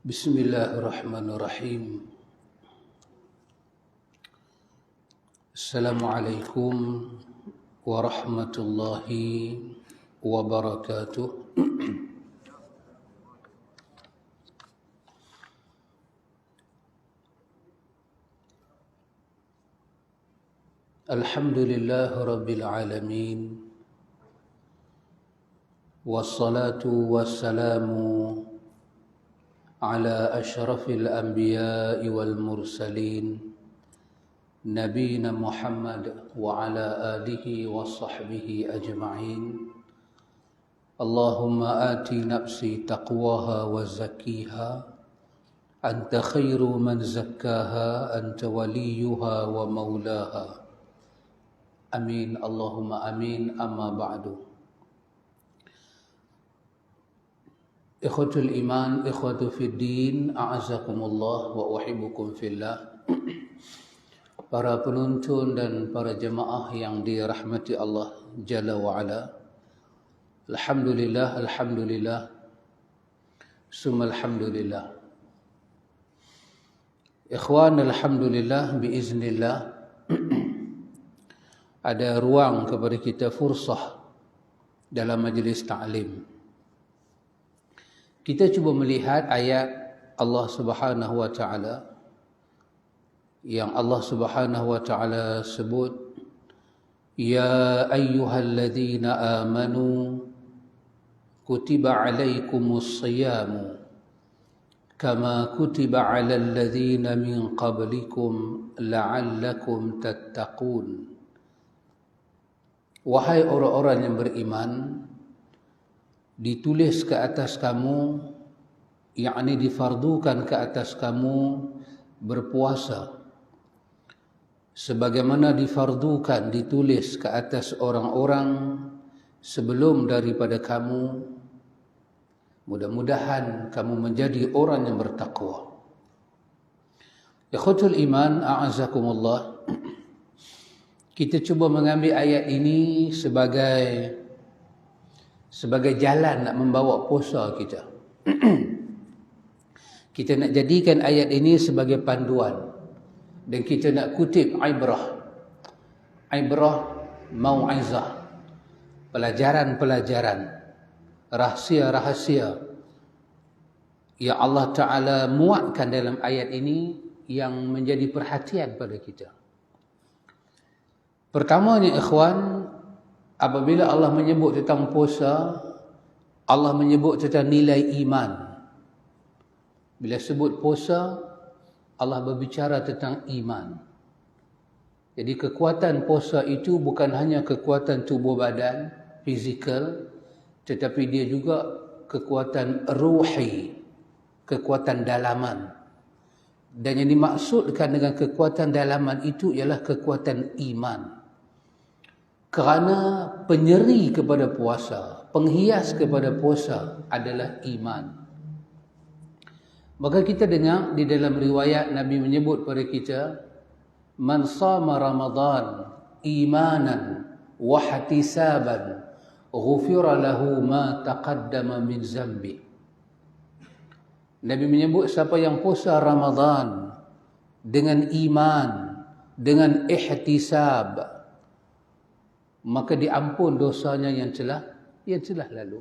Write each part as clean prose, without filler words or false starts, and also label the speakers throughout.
Speaker 1: Bismillahirrahmanirrahim. Assalamualaikum warahmatullahi wabarakatuh. Alhamdulillah rabbil alamin. Wassalatu wassalamu ala ashrafil anbiya'i wal mursalin nabiyina Muhammad wa ala alihi wa sahbihi ajma'in. Allahumma ati nafsi taqwaha wa zakkiha anta khairu man zakkaha anta waliyuha wa maulaha. Amin Allahumma amin. Amma ba'du. Ikhwatul iman, ikhwatu fid din, a'azakumullah wa uhibbukum fillah. Para penonton dan para jemaah yang dirahmati Allah Jalla wa Ala. Alhamdulillah, alhamdulillah, summa alhamdulillah. Ikhwan, alhamdulillah, biiznillah, ada ruang kepada kita fursah dalam majlis ta'lim. Kita cuba melihat ayat Allah Subhanahu wa taala yang Allah Subhanahu wa taala sebut, ya ayyuhalladzina amanu kutiba alaikumus siyamu kama kutiba alal ladzina min qablikum la'allakum tattaqun. Wahai orang-orang yang beriman, ditulis ke atas kamu, yakni difardukan ke atas kamu berpuasa sebagaimana difardukan, ditulis ke atas orang-orang sebelum daripada kamu. Mudah-mudahan kamu menjadi orang yang bertakwa. Ikhwatul iman, a'azakumullah. Kita cuba mengambil ayat ini sebagai jalan nak membawa puasa kita. Kita nak jadikan ayat ini sebagai panduan dan kita nak kutip ibrah, mau'izah, pelajaran-pelajaran, rahsia-rahsia yang Allah Ta'ala muatkan dalam ayat ini yang menjadi perhatian pada kita. Pertamanya ikhwan, apabila Allah menyebut tentang puasa, Allah menyebut tentang nilai iman. Bila sebut puasa, Allah berbicara tentang iman. Jadi kekuatan puasa itu bukan hanya kekuatan tubuh badan, fizikal, tetapi dia juga kekuatan ruhi, kekuatan dalaman. Dan yang dimaksudkan dengan kekuatan dalaman itu ialah kekuatan iman. Kerana penyeri kepada puasa, penghias kepada puasa adalah iman. Maka kita dengar di dalam riwayat Nabi menyebut pada kita, man sama Ramadan imanan wa ihtisaban ghufira lahu ma taqaddama min zambi. Nabi menyebut siapa yang puasa Ramadan dengan iman, dengan ihtisab, maka diampun dosanya yang telah lalu.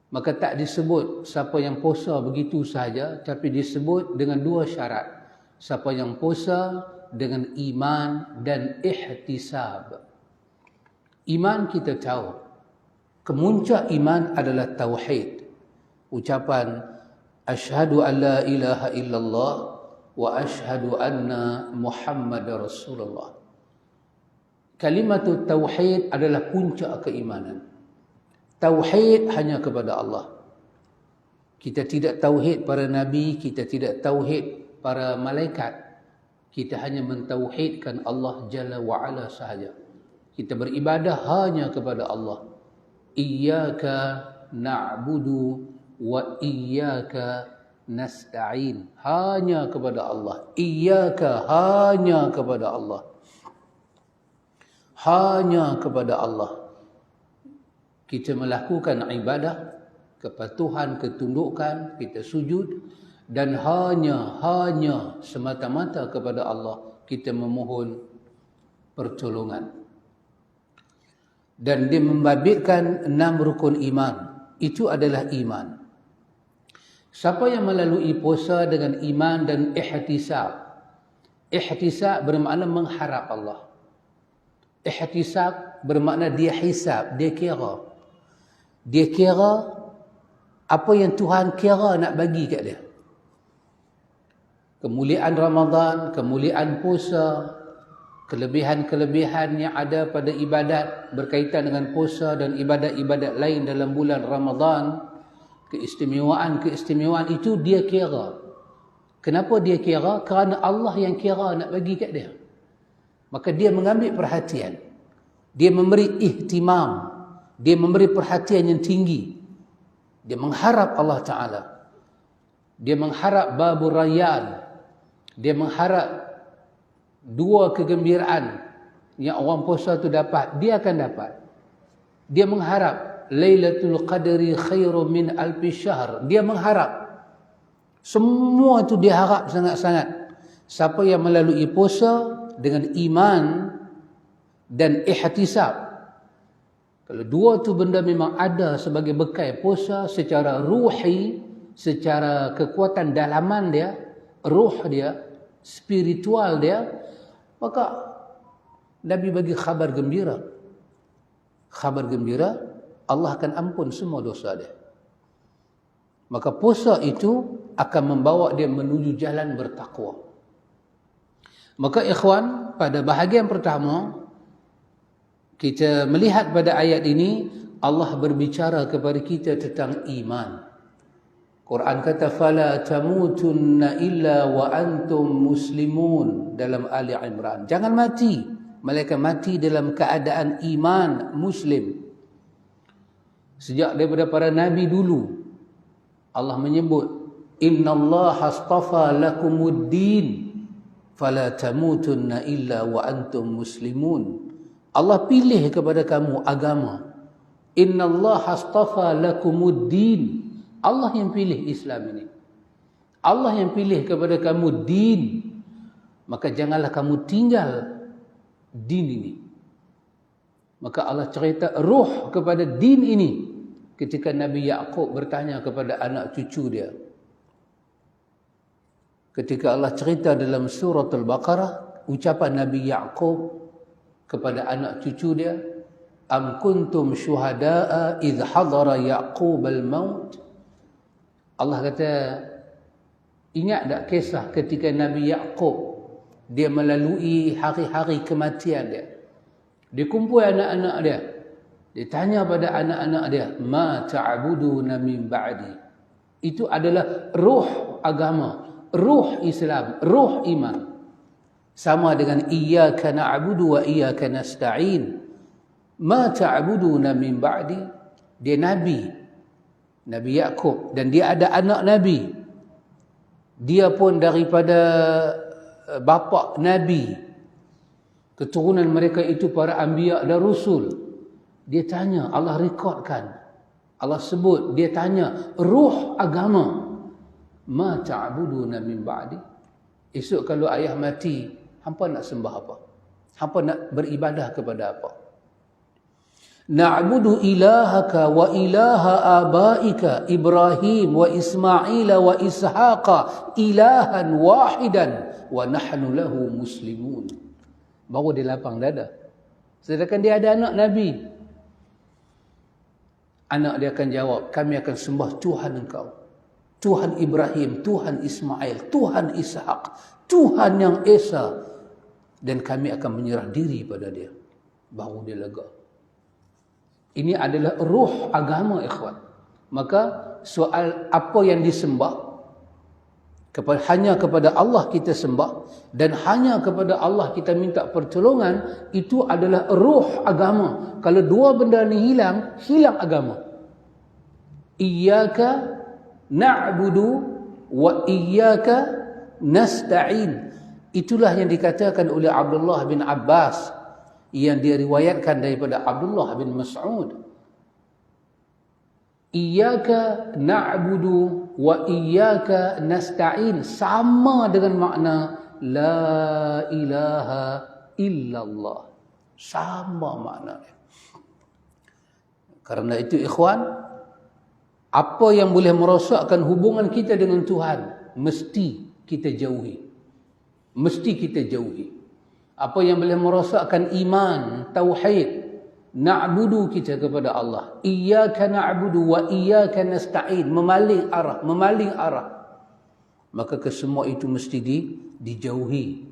Speaker 1: Maka tak disebut siapa yang puasa begitu sahaja, tapi disebut dengan dua syarat. Siapa yang puasa dengan iman dan ihtisab. Iman kita tahu, kemuncak iman adalah tauhid. Ucapan asyhadu an la ilaha illallah wa asyhadu anna Muhammadar Rasulullah. Kalimat tauhid adalah puncak keimanan. Tauhid hanya kepada Allah. Kita tidak tauhid para nabi, kita tidak tauhid para malaikat. Kita hanya mentauhidkan Allah Jalla wa Ala sahaja. Kita beribadah hanya kepada Allah. Iyyaka na'budu wa iyyaka nasta'in. Hanya kepada Allah. Iyyaka, hanya kepada Allah. Hanya kepada Allah kita melakukan ibadah kepatuhan, ketundukan, kita sujud, dan hanya semata-mata kepada Allah kita memohon pertolongan. Dan dia membabitkan 6 rukun iman. Itu adalah iman. Siapa yang melalui puasa dengan iman dan ihtisab. Ihtisab bermakna mengharap Allah. Ihtisab bermakna dia hisab, dia kira. Dia kira apa yang Tuhan kira nak bagi kat dia. Kemuliaan Ramadan, kemuliaan puasa, kelebihan-kelebihan yang ada pada ibadat berkaitan dengan puasa dan ibadat-ibadat lain dalam bulan Ramadan, keistimewaan itu dia kira. Kenapa dia kira? Kerana Allah yang kira nak bagi kat dia. Maka dia mengambil perhatian. Dia memberi ihtimam. Dia memberi perhatian yang tinggi. Dia mengharap Allah Ta'ala. Dia mengharap babur rayyan. Dia mengharap 2 kegembiraan yang orang puasa tu dapat, dia akan dapat. Dia mengharap Lailatul Qadri khairum min alfi syahr. Dia mengharap. Semua tu dia harap sangat-sangat. Siapa yang melalui puasa dengan iman dan ihtisab. Kalau 2 tu benda memang ada sebagai bekal puasa secara ruhi, secara kekuatan dalaman dia, ruh dia, spiritual dia, maka Nabi bagi khabar gembira. Khabar gembira, Allah akan ampun semua dosa dia. Maka puasa itu akan membawa dia menuju jalan bertakwa. Maka ikhwan, pada bahagian pertama, kita melihat pada ayat ini, Allah berbicara kepada kita tentang iman. Quran kata, فَلَا تَمُوتُنَّ إِلَّا وَأَنْتُمْ مُسْلِمُونَ dalam Ali Imran. Jangan mati, melainkan mati dalam keadaan iman muslim. Sejak daripada para Nabi dulu, Allah menyebut, إِنَّ اللَّهَ اصْطَفَى لَكُمُ الدِّينَ فَلَا تَمُوتُنَّ إِلَّا وَأَنْتُمْ مُسْلِمُونَ. Allah pilih kepada kamu agama. Inna Allah astafa lakumuddin. Allah yang pilih Islam ini. Allah yang pilih kepada kamu din. Maka janganlah kamu tinggal din ini. Maka Allah cerita ruh kepada din ini ketika Nabi Yaqub bertanya kepada anak cucu dia. Ketika Allah cerita dalam surah Al-Baqarah, ucapan Nabi Yaqub kepada anak cucu dia, am kuntum syuhada'a idh hadara Yaqub al-maut. Allah kata, ingat tak kisah ketika Nabi Yaqub dia melalui hari-hari kematian dia. Dia kumpul anak-anak dia. Dia tanya pada anak-anak dia, ma ta'buduna min ba'di. Itu adalah ruh agama, ruh Islam, ruh iman. Sama dengan iyyaka na'budu wa iyyaka nasta'in. Ma ta'buduna min ba'di. Dia Nabi Yaqub, dan dia ada anak Nabi. Dia pun daripada bapa Nabi. Keturunan mereka itu para anbiya dan rasul. Dia tanya, Allah rekodkan. Allah sebut, dia tanya, ruh agama. Ma ta'buduna min ba'di. Esok kalau ayah mati, hampa nak sembah apa? Hampa nak beribadah kepada apa? Na'budu ilahaka wa ilaha abaika Ibrahim wa Ismail wa Ishaqa ilahan wahidan wa nahnu lahu muslimun. Baru dia lapang dada. Sedangkan dia ada anak Nabi. Anak dia akan jawab, kami akan sembah Tuhan engkau. Tuhan Ibrahim, Tuhan Ismail, Tuhan Ishaq, Tuhan yang Esa. Dan kami akan menyerah diri pada dia. Baru dia lega. Ini adalah ruh agama, ikhwan. Maka soal apa yang disembah, hanya kepada Allah kita sembah, dan hanya kepada Allah kita minta pertolongan, itu adalah ruh agama. Kalau dua benda ni hilang, hilang agama. Iyyaka na'budu wa iyyaka nasta'in. Itulah yang dikatakan oleh Abdullah bin Abbas, yang diriwayatkan daripada Abdullah bin Mas'ud. Iyyaka na'budu wa iyyaka nasta'in, sama dengan makna la ilaha illallah, sama maknanya. Karena itu ikhwan, apa yang boleh merosakkan hubungan kita dengan Tuhan mesti kita jauhi, mesti kita jauhi. Apa yang boleh merosakkan iman, tauhid, na'budu kita kepada Allah, iyyaka na'budu wa iyyaka nasta'in, memaling arah, maka kesemua itu mesti dijauhi,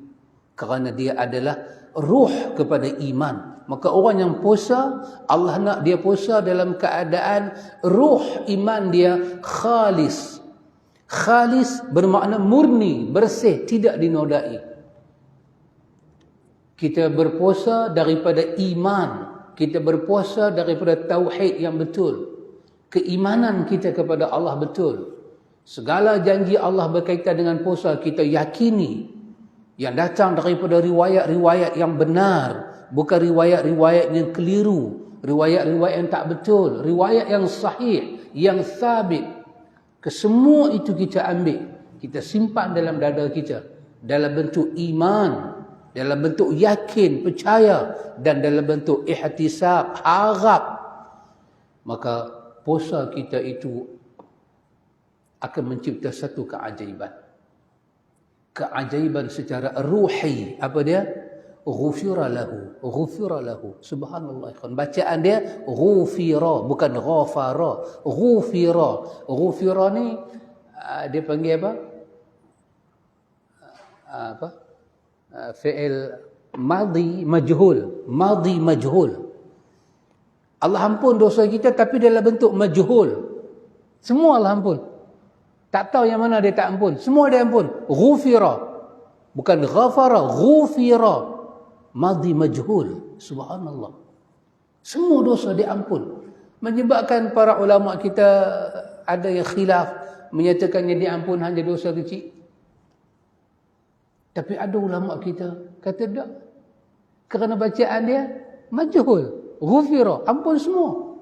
Speaker 1: kerana dia adalah ruh kepada iman. Maka orang yang puasa, Allah nak dia puasa dalam keadaan ruh iman dia khalis. Khalis bermakna murni, bersih, tidak dinodai. Kita berpuasa daripada iman, kita berpuasa daripada tauhid yang betul, keimanan kita kepada Allah betul. Segala janji Allah berkaitan dengan puasa kita yakini, yang datang daripada riwayat-riwayat yang benar, bukan riwayat-riwayat yang keliru, riwayat-riwayat yang tak betul, riwayat yang sahih, yang sabit. Kesemua itu kita ambil, kita simpan dalam dada kita, dalam bentuk iman, dalam bentuk yakin, percaya, dan dalam bentuk ihtisab, harap. Maka puasa kita itu akan mencipta satu keajaiban. Keajaiban secara ruhi. Apa dia? Ghufira lahu. Subhanallah. Bacaan dia ghufira, bukan ghafara. Ghufira ni dia panggil apa? Fi'il madhi majhul. Allah ampun dosa kita tapi dalam bentuk majhul. Semua Allah ampun. Tak tahu yang mana dia tak ampun. Semua dia ampun. Ghufira. Bukan ghafara, ghufira. Madhi majhul. Subhanallah. Semua dosa dia ampun. Menyebabkan para ulama kita ada yang khilaf, menyatakan yang diampun hanya dosa kecil. Tapi ada ulama kita kata tak. Kerana bacaan dia majhul, ghufira, ampun semua.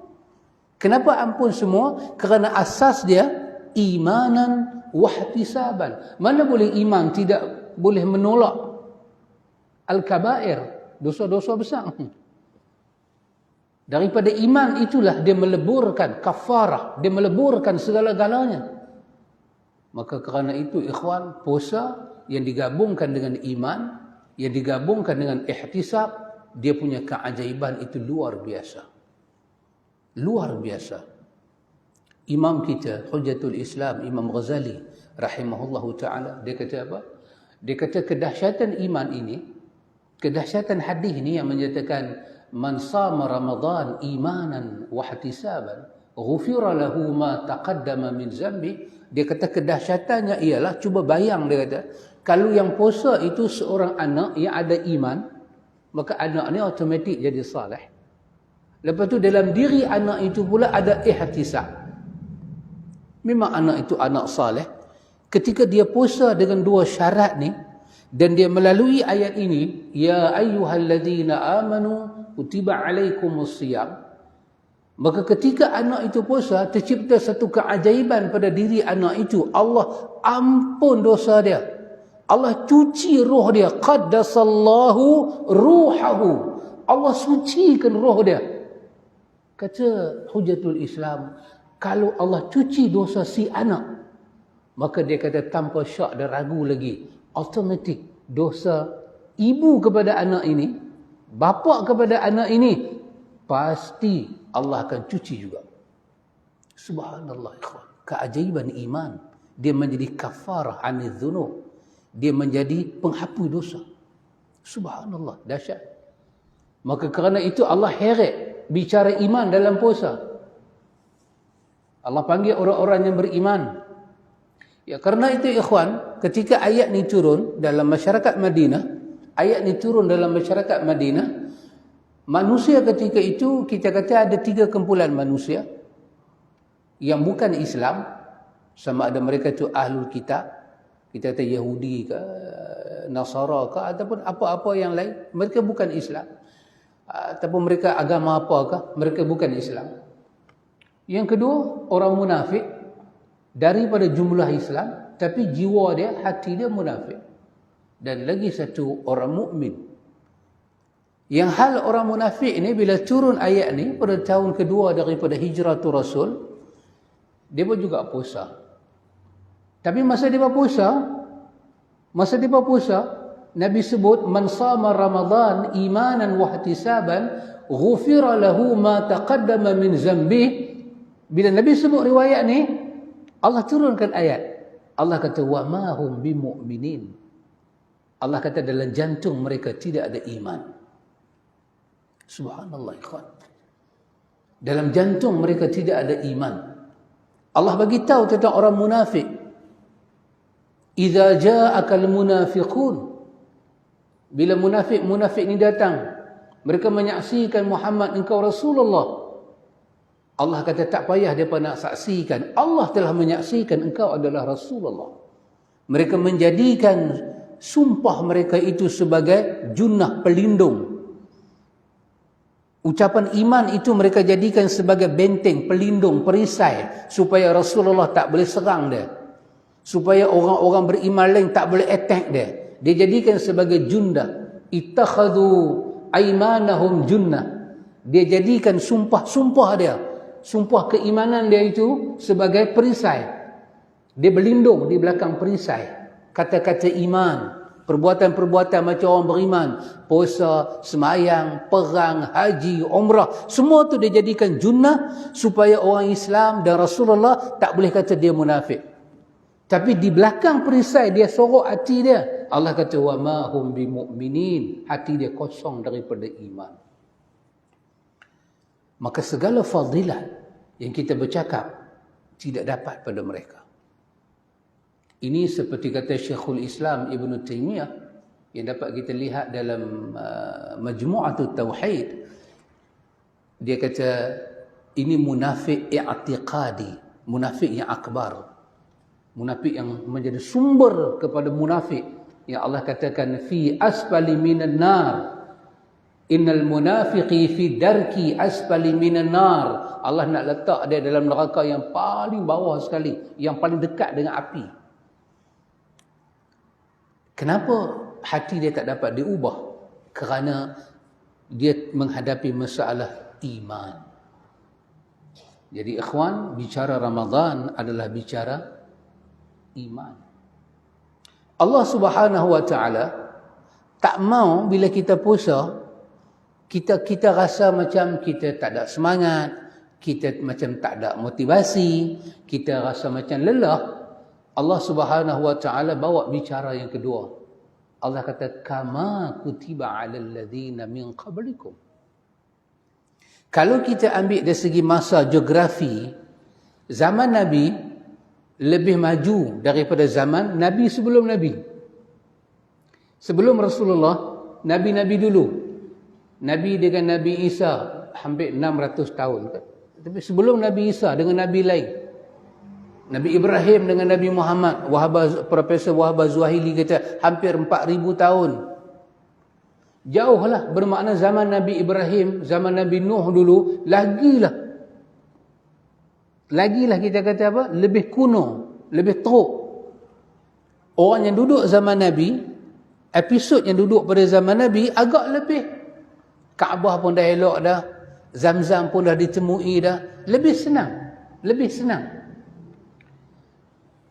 Speaker 1: Kenapa ampun semua? Kerana asas dia imanan wa ihtisaban. Mana boleh iman tidak boleh menolak al-kabair, dosa-dosa besar. Daripada iman itulah dia meleburkan kafarah, dia meleburkan segala-galanya. Maka kerana itu ikhwan, puasa yang digabungkan dengan iman, yang digabungkan dengan ihtisab, dia punya keajaiban itu luar biasa. Luar biasa. Imam kita, Hujjatul Islam, Imam Ghazali rahimahullahu ta'ala, dia kata apa? Dia kata kedahsyatan iman ini, kedahsyatan hadis ini yang menyatakan man sama Ramadan imanan wa ihtisaban ghufira lahu ma taqaddama min zambi. Dia kata kedahsyatannya ialah, cuba bayang, dia kata, kalau yang puasa itu seorang anak yang ada iman, maka anak ni automatik jadi saleh. Lepas tu dalam diri anak itu pula ada ihtisab. Memang anak itu anak saleh. Ketika dia puasa dengan dua syarat ni, dan dia melalui ayat ini, ya ayyuhalladzina amanu kutiba alaikumusiyam, maka ketika anak itu puasa, tercipta satu keajaiban pada diri anak itu. Allah ampun dosa dia, Allah cuci roh dia, qaddasallahu ruhahu, Allah sucikan roh dia. Kata Hujjatul Islam, kalau Allah cuci dosa si anak, maka dia kata tanpa syak dan ragu lagi, automatik dosa ibu kepada anak ini, bapa kepada anak ini, pasti Allah akan cuci juga. Subhanallah ikhwan. Keajaiban iman. Dia menjadi kafarah anil dhunub. Dia menjadi penghapus dosa. Subhanallah, dahsyat. Maka kerana itu Allah heret bicara iman dalam puasa. Allah panggil orang-orang yang beriman. Ya, kerana itu ikhwan, ketika ayat ni turun dalam masyarakat Madinah, manusia ketika itu, kita kata ada 3 kumpulan manusia yang bukan Islam, sama ada mereka itu ahlul kitab, kita kata Yahudi ke, Nasara ke, ataupun apa-apa yang lain, mereka bukan Islam, ataupun mereka agama apakah, mereka bukan Islam. Yang kedua, orang munafik daripada jumlah Islam, tapi jiwa dia, hati dia munafik. Dan lagi satu, orang mukmin. Yang hal orang munafik ni, bila turun ayat ni pada tahun kedua daripada hijratul Rasul, dia pun juga puasa. Tapi masa dia puasa, Nabi sebut, man sama Ramadan imanan wa ihtisaban ghufira lahu ma taqaddama min zambih. Bila Nabi sebut riwayat ni, Allah turunkan ayat. Allah kata, wa ma hum bimu'minin. Allah kata dalam jantung mereka tidak ada iman. Subhanallah, ikhwan. Dalam jantung mereka tidak ada iman. Allah bagi tahu tentang orang munafik. Idza ja'akal munafiqun. Bila munafik ni datang, mereka menyaksikan Muhammad engkau Rasulullah. Allah kata tak payah mereka nak saksikan. Allah telah menyaksikan engkau adalah Rasulullah. Mereka menjadikan sumpah mereka itu sebagai junnah, pelindung. Ucapan iman itu mereka jadikan sebagai benteng, pelindung, perisai, supaya Rasulullah tak boleh serang dia. Supaya orang-orang beriman lain tak boleh attack dia. Dia jadikan sebagai junnah. Ittakhadhu aymanahum junnah. Dia jadikan sumpah dia, sumpah keimanan dia itu sebagai perisai. Dia berlindung di belakang perisai. Kata-kata iman, perbuatan-perbuatan macam orang beriman, puasa, semayang, perang, haji, umrah, semua tu dia jadikan junnah supaya orang Islam dan Rasulullah tak boleh kata dia munafik. Tapi di belakang perisai dia sorok hati dia. Allah kata, wa ma hum bimu'minin. Hati dia kosong daripada iman. Maka segala fadilat yang kita bercakap tidak dapat pada mereka. Ini seperti kata Syekhul Islam Ibn Taymiyah yang dapat kita lihat dalam Majmu'atul Tauhid. Dia kata ini munafik i'tiqadi, munafik yang akbar, munafik yang menjadi sumber kepada munafik yang Allah katakan fi asfali minan nar. Innal munafiqi fi darki asfali minan nar. Allah nak letak dia dalam neraka yang paling bawah sekali, yang paling dekat dengan api. Kenapa hati dia tak dapat diubah? Kerana dia menghadapi masalah iman. Jadi ikhwan, bicara Ramadan adalah bicara iman. Allah Subhanahu wa taala tak mau bila kita puasa kita rasa macam kita tak ada semangat, kita macam tak ada motivasi, kita rasa macam lelah. Allah Subhanahu wa taala bawa bicara yang kedua. Allah kata kama kutiba 'alal ladzina min qablikum. Kalau kita ambil dari segi masa geografi, zaman Nabi lebih maju daripada zaman Nabi sebelum Nabi. Sebelum Rasulullah, Nabi-Nabi dulu. Nabi dengan Nabi Isa hampir 600 tahun. Tapi sebelum Nabi Isa dengan Nabi lain, Nabi Ibrahim dengan Nabi Muhammad, Profesor Wahbah Zuhaili kata hampir 4,000 tahun. Jauhlah, bermakna zaman Nabi Ibrahim, zaman Nabi Nuh dulu, lagilah kita kata apa? Lebih kuno, lebih teruk. Orang yang duduk zaman Nabi, episod yang duduk pada zaman Nabi agak lebih. Kaabah pun dah elok dah, Zamzam pun dah ditemui dah, lebih senang.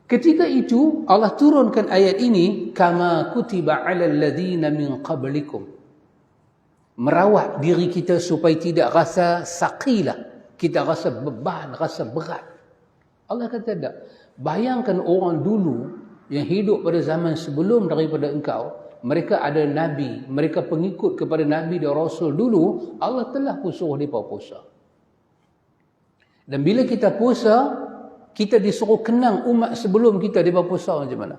Speaker 1: Ketika itu Allah turunkan ayat ini, kama kutiba 'alal ladzina min qablikum. Merawat diri kita supaya tidak rasa saqilah, kita rasa beban, rasa berat. Allah kata tak. Bayangkan orang dulu yang hidup pada zaman sebelum daripada engkau, mereka ada nabi, mereka pengikut kepada nabi dan rasul dulu, Allah telah suruh mereka puasa. Dan bila kita puasa, kita disuruh kenang umat sebelum kita dia berpuasa macam mana.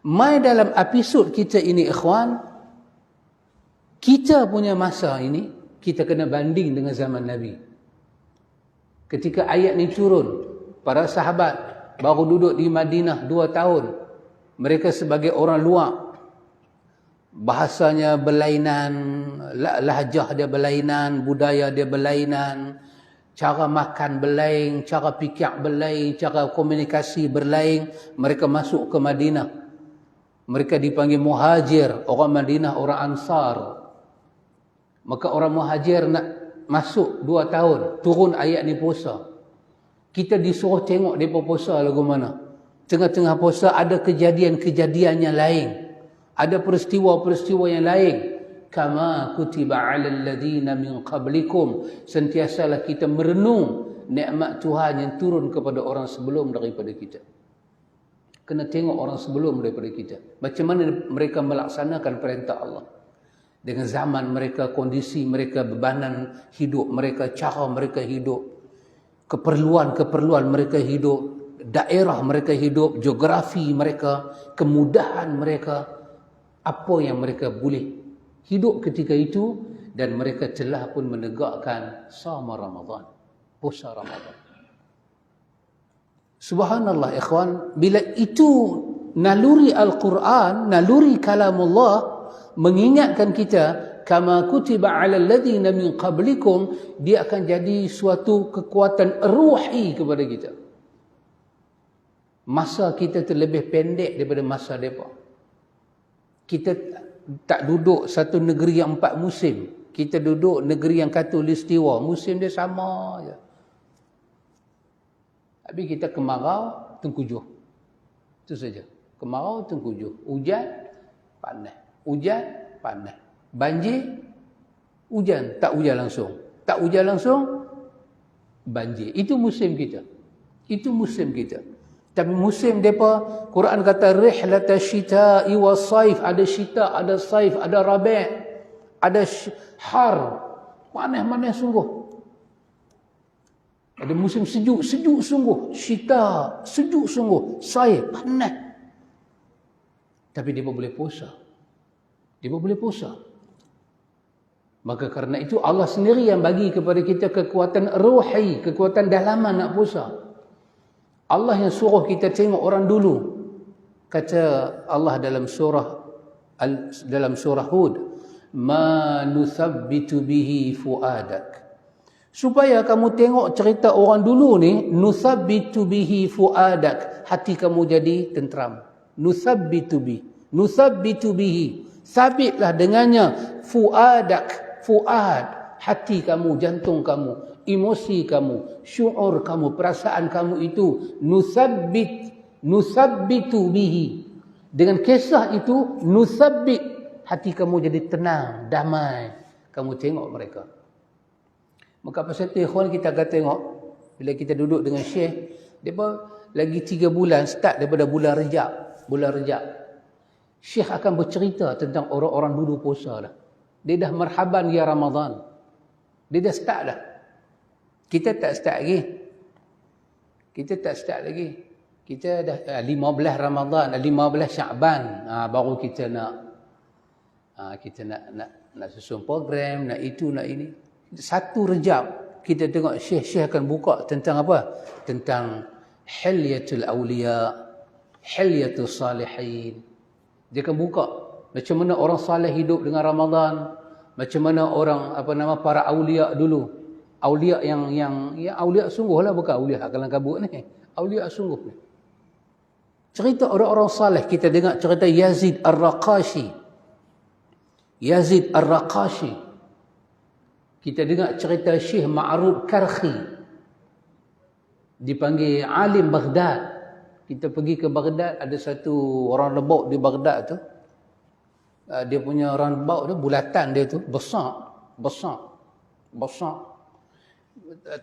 Speaker 1: Mai dalam episod kita ini ikhwan, kita punya masa ini kita kena banding dengan zaman Nabi. Ketika ayat ni turun, para sahabat baru duduk di Madinah 2 tahun. Mereka sebagai orang luar, bahasanya berlainan, lahjah dia berlainan, budaya dia berlainan, Cara makan berlain, cara fikir berlain, cara komunikasi berlain. Mereka masuk ke Madinah. Mereka dipanggil muhajir, orang Madinah, orang Ansar. Maka orang muhajir nak masuk 2 tahun, turun ayat ni puasa. Kita disuruh tengok mereka puasa lagu mana. Tengah-tengah puasa ada kejadian-kejadian yang lain. Ada peristiwa-peristiwa yang lain. Kama kutiba 'alal ladina min qablikum, sentiasalah kita merenung nikmat Tuhan yang turun kepada orang sebelum daripada kita. Kena tengok orang sebelum daripada kita, macam mana mereka melaksanakan perintah Allah dengan zaman mereka, kondisi mereka, bebanan hidup mereka, cara mereka hidup, keperluan mereka hidup, daerah mereka hidup, geografi mereka, kemudahan mereka, apa yang mereka boleh hidup ketika itu. Dan mereka telah pun menegakkan sama Ramadan, puasa Ramadan. Subhanallah ikhwan, bila itu naluri Al-Quran, naluri kalamullah mengingatkan kita, kama kutiba 'alal ladzina min qablikum, dia akan jadi suatu kekuatan ruhi kepada kita. Masa kita terlebih pendek daripada masa mereka. Kita tak duduk satu negeri yang 4 musim. Kita duduk negeri yang khatulistiwa, musim dia sama je. Habis kita kemarau, tengkujuh. Itu saja. Kemarau, tengkujuh. Hujan, panas. Hujan, panas. Banjir, hujan. Tak hujan langsung. Tak hujan langsung, banjir. Itu musim kita. Itu musim kita. Tapi musim mereka, Quran kata rihlata syita'i wa saif. Ada syita, ada saif, ada rabi', ada har. Panas-panas sungguh. Ada musim sejuk, sejuk sungguh. Syita, sejuk sungguh. Saif, panas. Tapi dia boleh puasa. Dia boleh puasa. Maka kerana itu Allah sendiri yang bagi kepada kita kekuatan ruhi, kekuatan dalaman nak puasa. Allah yang suruh kita tengok orang dulu. Kata Allah dalam surah Hud, ma nuthabbitu bihi fuadak. Supaya kamu tengok cerita orang dulu ni, nuthabbitu bihi fuadak, hati kamu jadi tenteram. Nuthabbitu bihi, sabitlah dengannya fuadak, fuad, hati kamu, jantung kamu, emosi kamu, syuur kamu, perasaan kamu itu nuthabbitu bihi. Dengan kisah itu nuthabbit, hati kamu jadi tenang, damai. Kamu tengok mereka. Maka pasal tu ikhwan, kita akan tengok bila kita duduk dengan syekh, depa lagi 3 bulan start daripada bulan Rejab. Syekh akan bercerita tentang orang-orang dulu puasa dah. Dia dah marhaban ya Ramadan. Dia dah start dah. Kita tak start lagi. Kita dah 15 Ramadan, 15 Syaban, baru kita nak susun program, nak itu, nak ini. 1 Rejab kita tengok Syekh akan buka tentang apa? Tentang Hilyatul Awliya, Hilyatul Salihin. Dia akan buka macam mana orang saleh hidup dengan Ramadan, macam mana orang para aulia dulu. Aulia yang aulia sungguhlah, bukan aulia kalang kabut ni. Aulia sungguh ni. Cerita orang-orang saleh, kita dengar cerita Yazid Ar-Raqashi. Kita dengar cerita Syekh Ma'ruf Karhi. Dipanggil alim Baghdad. Kita pergi ke Baghdad, ada satu orang lebok di Baghdad tu. Dia punya roundabout tu, bulatan dia tu besar.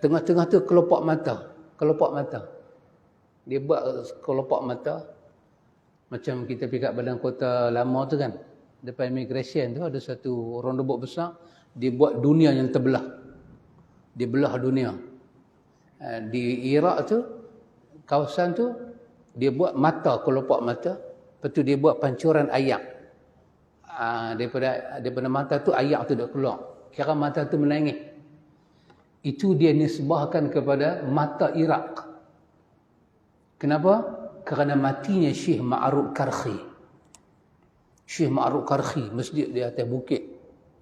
Speaker 1: Tengah-tengah tu kelopak mata. Dia buat kelopak mata macam kita pergi kat badan kota lama tu kan. Depan immigration tu ada satu roundabout besar. Dia buat dunia yang terbelah. Dia belah dunia. Di Iraq tu, kawasan tu, dia buat mata, kelopak mata. Lepas tu dia buat pancuran ayak. Daripada mata tu ayak tu dah keluar. Kira mata tu menangis. Itu dia nisbahkan kepada mata Iraq. Kenapa? Kerana matinya Syekh Ma'ruf Karhi. Syekh Ma'ruf Karhi, masjid di atas bukit.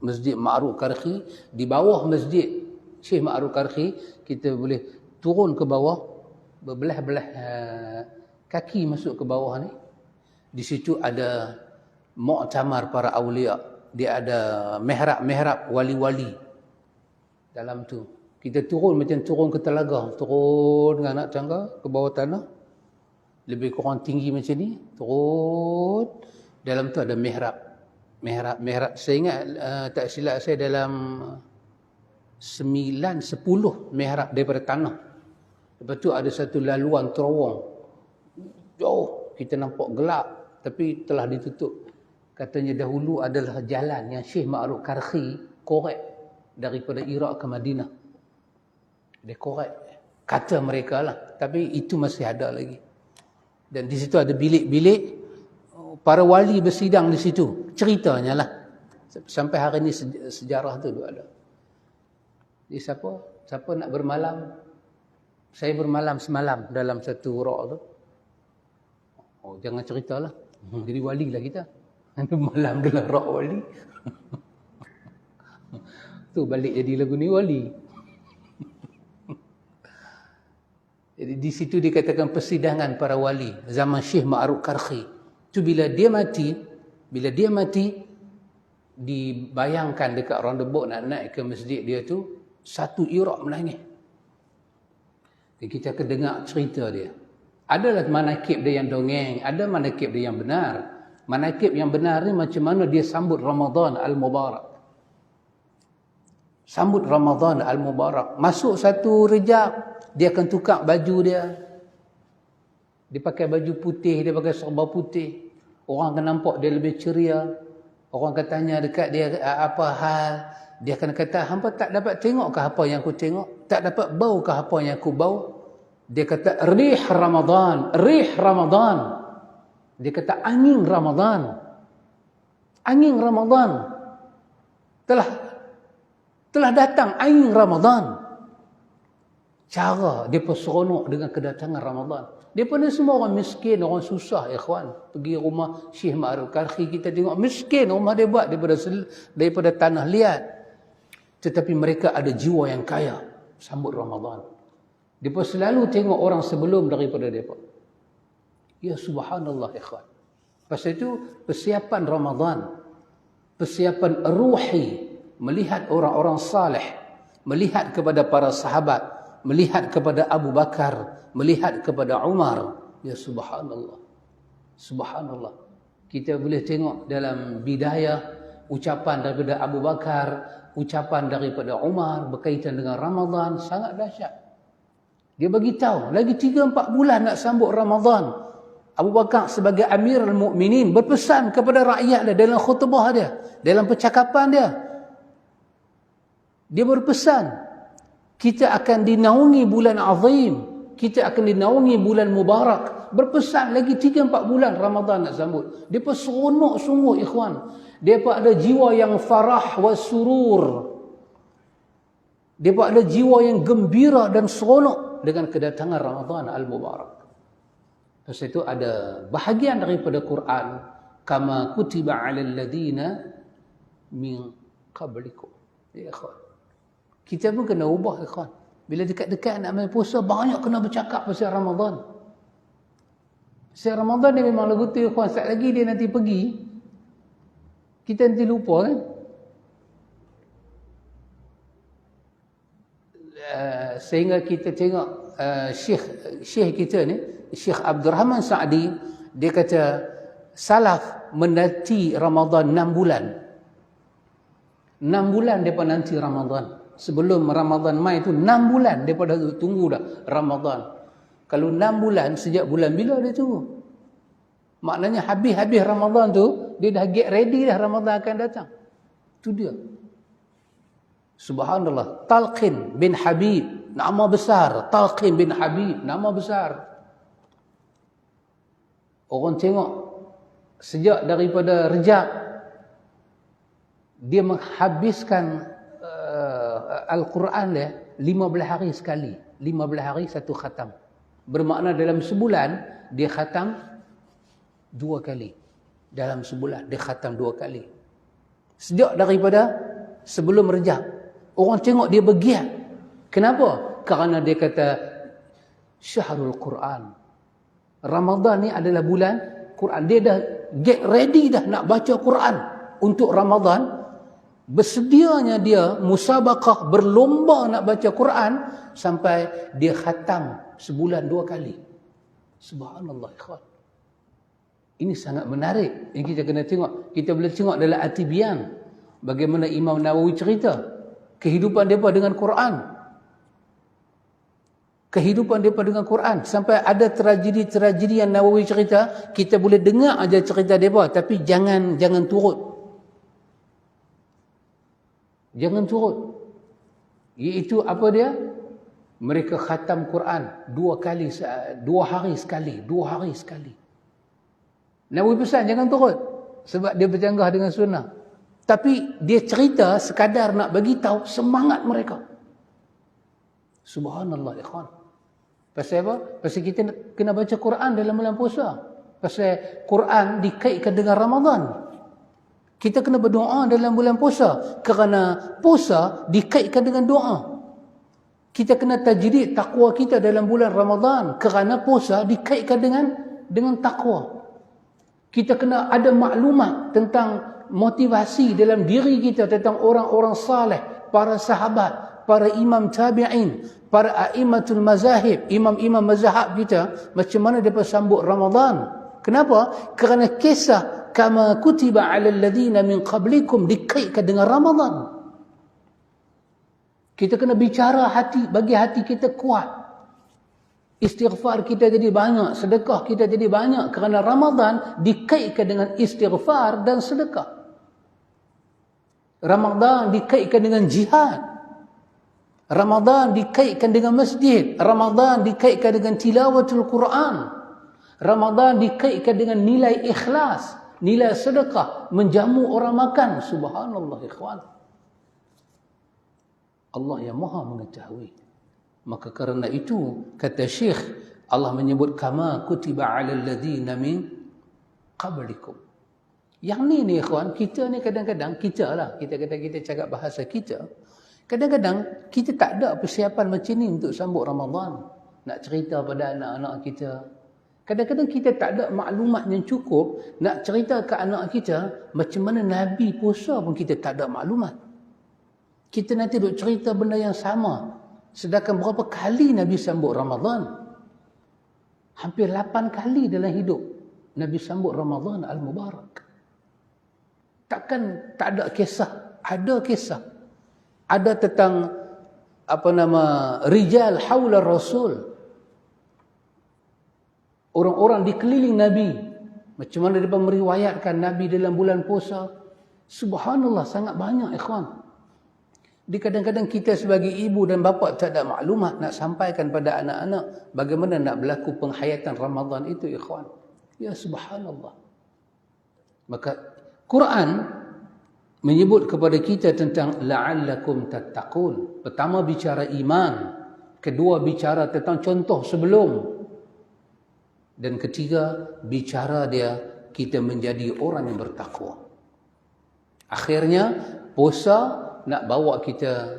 Speaker 1: Masjid Ma'ruf Karhi, di bawah masjid Syekh Ma'ruf Karhi, kita boleh turun ke bawah, berbelah-belah kaki masuk ke bawah ni. Di situ ada muktamar para awliya. Dia ada mihrab wali-wali dalam tu. Kita turun macam turun ke telaga, turun dengan anak tangga ke bawah tanah. Lebih kurang tinggi macam ni, turun. Dalam tu ada mihrab. Saya ingat tak silap saya dalam 9-10 mihrab daripada tanah. Lepas tu ada satu laluan terowong. Jauh, kita nampak gelap tapi telah ditutup. Katanya dahulu adalah jalan yang Syekh Ma'ruf Karhi korek daripada Iraq ke Madinah. Dia korek. Kata mereka lah. Tapi itu masih ada lagi. Dan di situ ada bilik-bilik para wali bersidang di situ. Ceritanya lah. Sampai hari ini sejarah tu ada. Jadi siapa nak bermalam? Saya bermalam semalam dalam satu rak tu. Oh, jangan ceritalah. Jadi wali lah kita. Malam dalam rak wali. Tu balik jadi lagu ni wali. Jadi di situ dikatakan persidangan para wali zaman Syekh Ma'ruf Karhi. Tu bila dia mati dibayangkan dekat roundabout nak naik ke masjid dia tu, satu Iraq menangis. Dan kita akan dengar cerita dia. Adalah manakib dia yang dongeng, ada manakib dia yang benar. Manakib yang benar ni macam mana dia sambut Ramadan Al-Mubarak. Sambut Ramadan Al-Mubarak. Masuk satu Rejab, dia akan tukar baju dia. Dia pakai baju putih, dia pakai serba putih. Orang akan nampak dia lebih ceria. Orang akan tanya dekat dia apa hal. Dia akan kata, hampa tak dapat tengok apa yang aku tengok? Tak dapat bau apa yang aku bau? Dia kata, rih Ramadan, rih Ramadan. Dia kata, angin Ramadan. Angin Ramadan. Telah datang angin Ramadan. Cara dia seronok dengan kedatangan Ramadan. Daripada semua orang miskin, orang susah, ikhwan. Pergi rumah Syekh Ma'ruf Karhi, kita tengok miskin rumah dia buat daripada tanah liat. Tetapi mereka ada jiwa yang kaya. Sambut Ramadan. Mereka selalu tengok orang sebelum daripada mereka. Ya subhanallah ikhwan. Pasal itu persiapan Ramadan. Persiapan ruhi. Melihat orang-orang salih. Melihat kepada para sahabat. Melihat kepada Abu Bakar. Melihat kepada Umar. Ya subhanallah. Subhanallah. Kita boleh tengok dalam bidayah. Ucapan daripada Abu Bakar. Ucapan daripada Umar berkaitan dengan Ramadan sangat dahsyat. Dia bagi tahu lagi 3-4 bulan nak sambut Ramadan. Abu Bakar sebagai Amirul Mukminin berpesan kepada rakyat dia dalam khutbah dia, dalam percakapan dia. Dia berpesan, kita akan dinaungi bulan azim, kita akan dinaungi bulan mubarak. Berpesan lagi 3-4 bulan Ramadan nak sambut. Dia pun seronok sungguh ikhwan. Dia pun ada jiwa yang farah wa surur. Dia pun ada jiwa yang gembira dan seronok dengan kedatangan Ramadan Al-Mubarak. Lepas itu ada bahagian daripada Quran. Kama kutiba alal ladina min qablikum. Ya ikhwan. Kita pun kena ubah ikhwan. Bila dekat-dekat nak main puasa, banyak kena bercakap pasal Ramadan. Pasal Ramadan ni memang lagu tu ikhwan. Sekejap lagi dia nanti pergi. Kita nanti lupa kan. Sehingga kita tengok Syekh kita ni, Syekh Abdul Rahman Sa'di, dia kata salaf menanti Ramadan 6 bulan. 6 bulan mereka nanti Ramadan. Sebelum Ramadan mai tu 6 bulan mereka dah tunggu dah Ramadan. Kalau 6 bulan, sejak bulan bila dia tunggu? Maknanya habis-habis Ramadan tu, dia dah get ready dah Ramadan akan datang. Itu dia. Subhanallah. Talqin bin Habib, nama besar. Talqin bin Habib, nama besar. Orang tengok, sejak daripada Rejab, dia menghabiskan Al-Quran dia 15 hari sekali. 15 hari satu khatam. Bermakna dalam sebulan, dia khatam 2 kali. Dalam sebulan dia khatam 2 kali. Sejak daripada sebelum Rejab, orang tengok dia bergiat. Kenapa? Kerana dia kata Syahrul Quran. Ramadan ni adalah bulan Quran. Dia dah get ready dah nak baca Quran untuk Ramadan. Bersedianya dia musabaqah, berlomba nak baca Quran sampai dia khatam sebulan 2 kali. Subhanallah ikhwan. Ini sangat menarik yang kita kena tengok. Kita boleh tengok dalam At-Tibyan bagaimana Imam Nawawi cerita kehidupan mereka dengan Quran. Kehidupan mereka dengan Quran. Sampai ada tragedi-tragedi yang Nawawi cerita, kita boleh dengar aja cerita mereka, tapi jangan turut. Jangan turut. Iaitu apa dia? Mereka khatam Quran 2 hari sekali. Nawawi pesan jangan turut. Sebab dia bercanggah dengan sunnah. Tapi dia cerita sekadar nak bagi tahu semangat mereka. Subhanallah ikhwan. Pasal apa? Pasal kita kena baca Quran dalam bulan puasa. Pasal Quran dikaitkan dengan Ramadan. Kita kena berdoa dalam bulan puasa. Kerana puasa dikaitkan dengan doa. Kita kena tajdid takwa kita dalam bulan Ramadan. Kerana puasa dikaitkan dengan takwa. Kita kena ada maklumat tentang motivasi dalam diri kita. Tentang orang-orang saleh, para sahabat, para imam tabi'in, para a'immatul mazahib, imam-imam mazhab kita. Macam mana mereka sambut Ramadan. Kenapa? Kerana kisah kama kutiba 'alal ladina min qablikum dikaitkan dengan Ramadan. Kita kena bicara hati, bagi hati kita kuat. Istighfar kita jadi banyak, sedekah kita jadi banyak kerana Ramadan dikaitkan dengan istighfar dan sedekah. Ramadan dikaitkan dengan jihad. Ramadan dikaitkan dengan masjid. Ramadan dikaitkan dengan tilawatul Quran. Ramadan dikaitkan dengan nilai ikhlas. Nilai sedekah, menjamu orang makan. Subhanallah ikhwan. Allah yang maha mengetahui. Maka kerana itu, kata Syekh, Allah menyebut kama kutiba 'alal ladzina min qablikum. Yang ni ikhwan, kita ni kadang-kadang, kita kata kita cakap bahasa kita. Kadang-kadang kita tak ada persiapan macam ni untuk sambut Ramadan. Nak cerita pada anak-anak kita. Kadang-kadang kita tak ada maklumat yang cukup nak cerita ke anak kita macam mana Nabi puasa pun kita tak ada maklumat. Kita nanti duk cerita benda yang sama. Sedangkan berapa kali Nabi sambut Ramadan? Hampir 8 kali dalam hidup Nabi sambut Ramadan Al-Mubarak. Takkan tak ada kisah? Ada kisah. Ada tentang rijal haula Rasul. Orang-orang di keliling Nabi. Macam mana mereka meriwayatkan Nabi dalam bulan puasa. Subhanallah, sangat banyak ikhwan. Di kadang-kadang kita sebagai ibu dan bapa tak ada maklumat nak sampaikan pada anak-anak. Bagaimana nak berlaku penghayatan Ramadan itu ikhwan. Ya subhanallah. Maka Quran menyebut kepada kita tentang la'allakum tattaqun. Pertama bicara iman. Kedua bicara tentang contoh sebelum. Dan ketiga, bicara dia kita menjadi orang yang bertakwa. Akhirnya, puasa nak bawa kita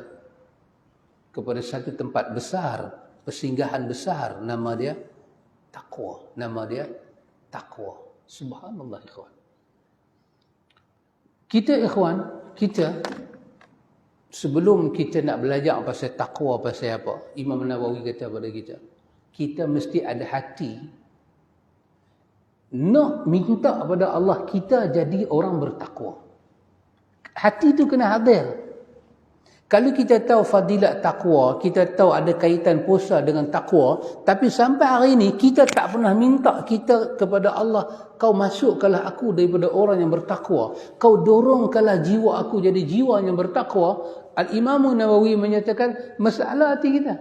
Speaker 1: kepada satu tempat besar, persinggahan besar, nama dia takwa. Nama dia takwa. Subhanallah ikhwan. Kita sebelum kita nak belajar pasal takwa, pasal apa, Imam Nawawi kata pada kita mesti ada hati nak minta kepada Allah kita jadi orang bertakwa. Hati itu kena hadir. Kalau kita tahu fadilat takwa, kita tahu ada kaitan puasa dengan takwa, tapi sampai hari ini kita tak pernah minta kita kepada Allah, kau masukkanlah aku daripada orang yang bertakwa. Kau dorongkanlah jiwa aku jadi jiwa yang bertakwa. Al-Imam Nawawi menyatakan masalah hati kita.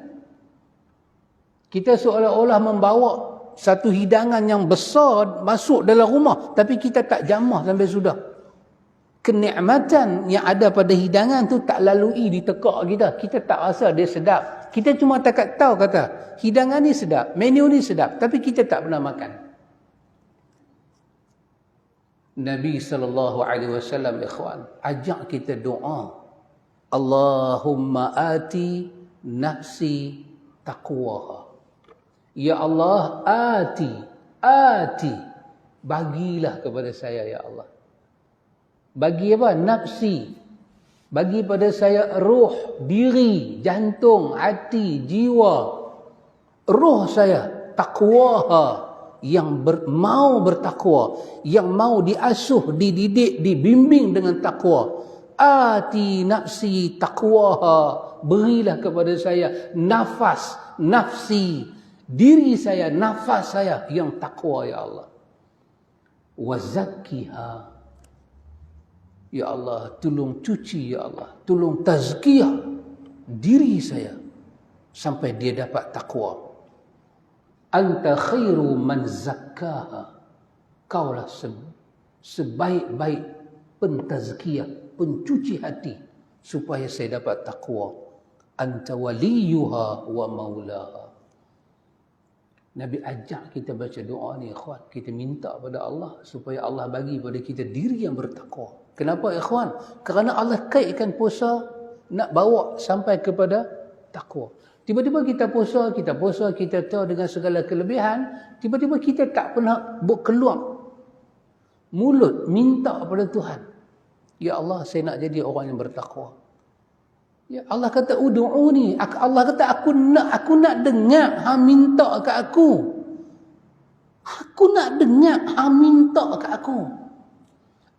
Speaker 1: Kita seolah-olah membawa satu hidangan yang besar masuk dalam rumah, tapi kita tak jamah sampai sudah. Kenikmatan yang ada pada hidangan tu tak lalui di tekak kita. Kita tak rasa dia sedap. Kita cuma takat tahu kata, hidangan ni sedap, menu ni sedap, tapi kita tak pernah makan. Nabi SAW ikhwan ajak kita doa. Allahumma ati nafsi taqwaha. Ya Allah, ati, bagilah kepada saya ya Allah. Bagi apa? Nafsi. Bagi pada saya ruh, diri, jantung, hati, jiwa. Ruh saya, taqwaha, yang mau bertakwa, yang mau diasuh, dididik, dibimbing dengan takwa. Ati nafsi taqwaha, berilah kepada saya nafas, nafsi, diri saya, nafas saya yang takwa ya Allah. Wa zakkiha, ya Allah, tolong cuci ya Allah, tolong tazkiyah diri saya sampai dia dapat takwa. Anta khairu man zakkaha, kaulah sebaik-baik pentazkiyah, pencuci hati supaya saya dapat takwa. Anta waliyuha wa maulaha. Nabi ajak kita baca doa ni ikhwan, kita minta pada Allah supaya Allah bagi pada kita diri yang bertakwa. Kenapa ikhwan? Kerana Allah kaitkan puasa nak bawa sampai kepada takwa. Tiba-tiba kita puasa, kita tahu dengan segala kelebihan, tiba-tiba kita tak pernah keluar mulut minta kepada Tuhan. Ya Allah, saya nak jadi orang yang bertakwa. Ya Allah kata ud'uni, Allah kata aku nak dengar hang minta kat aku. Aku nak dengar hang minta kat aku.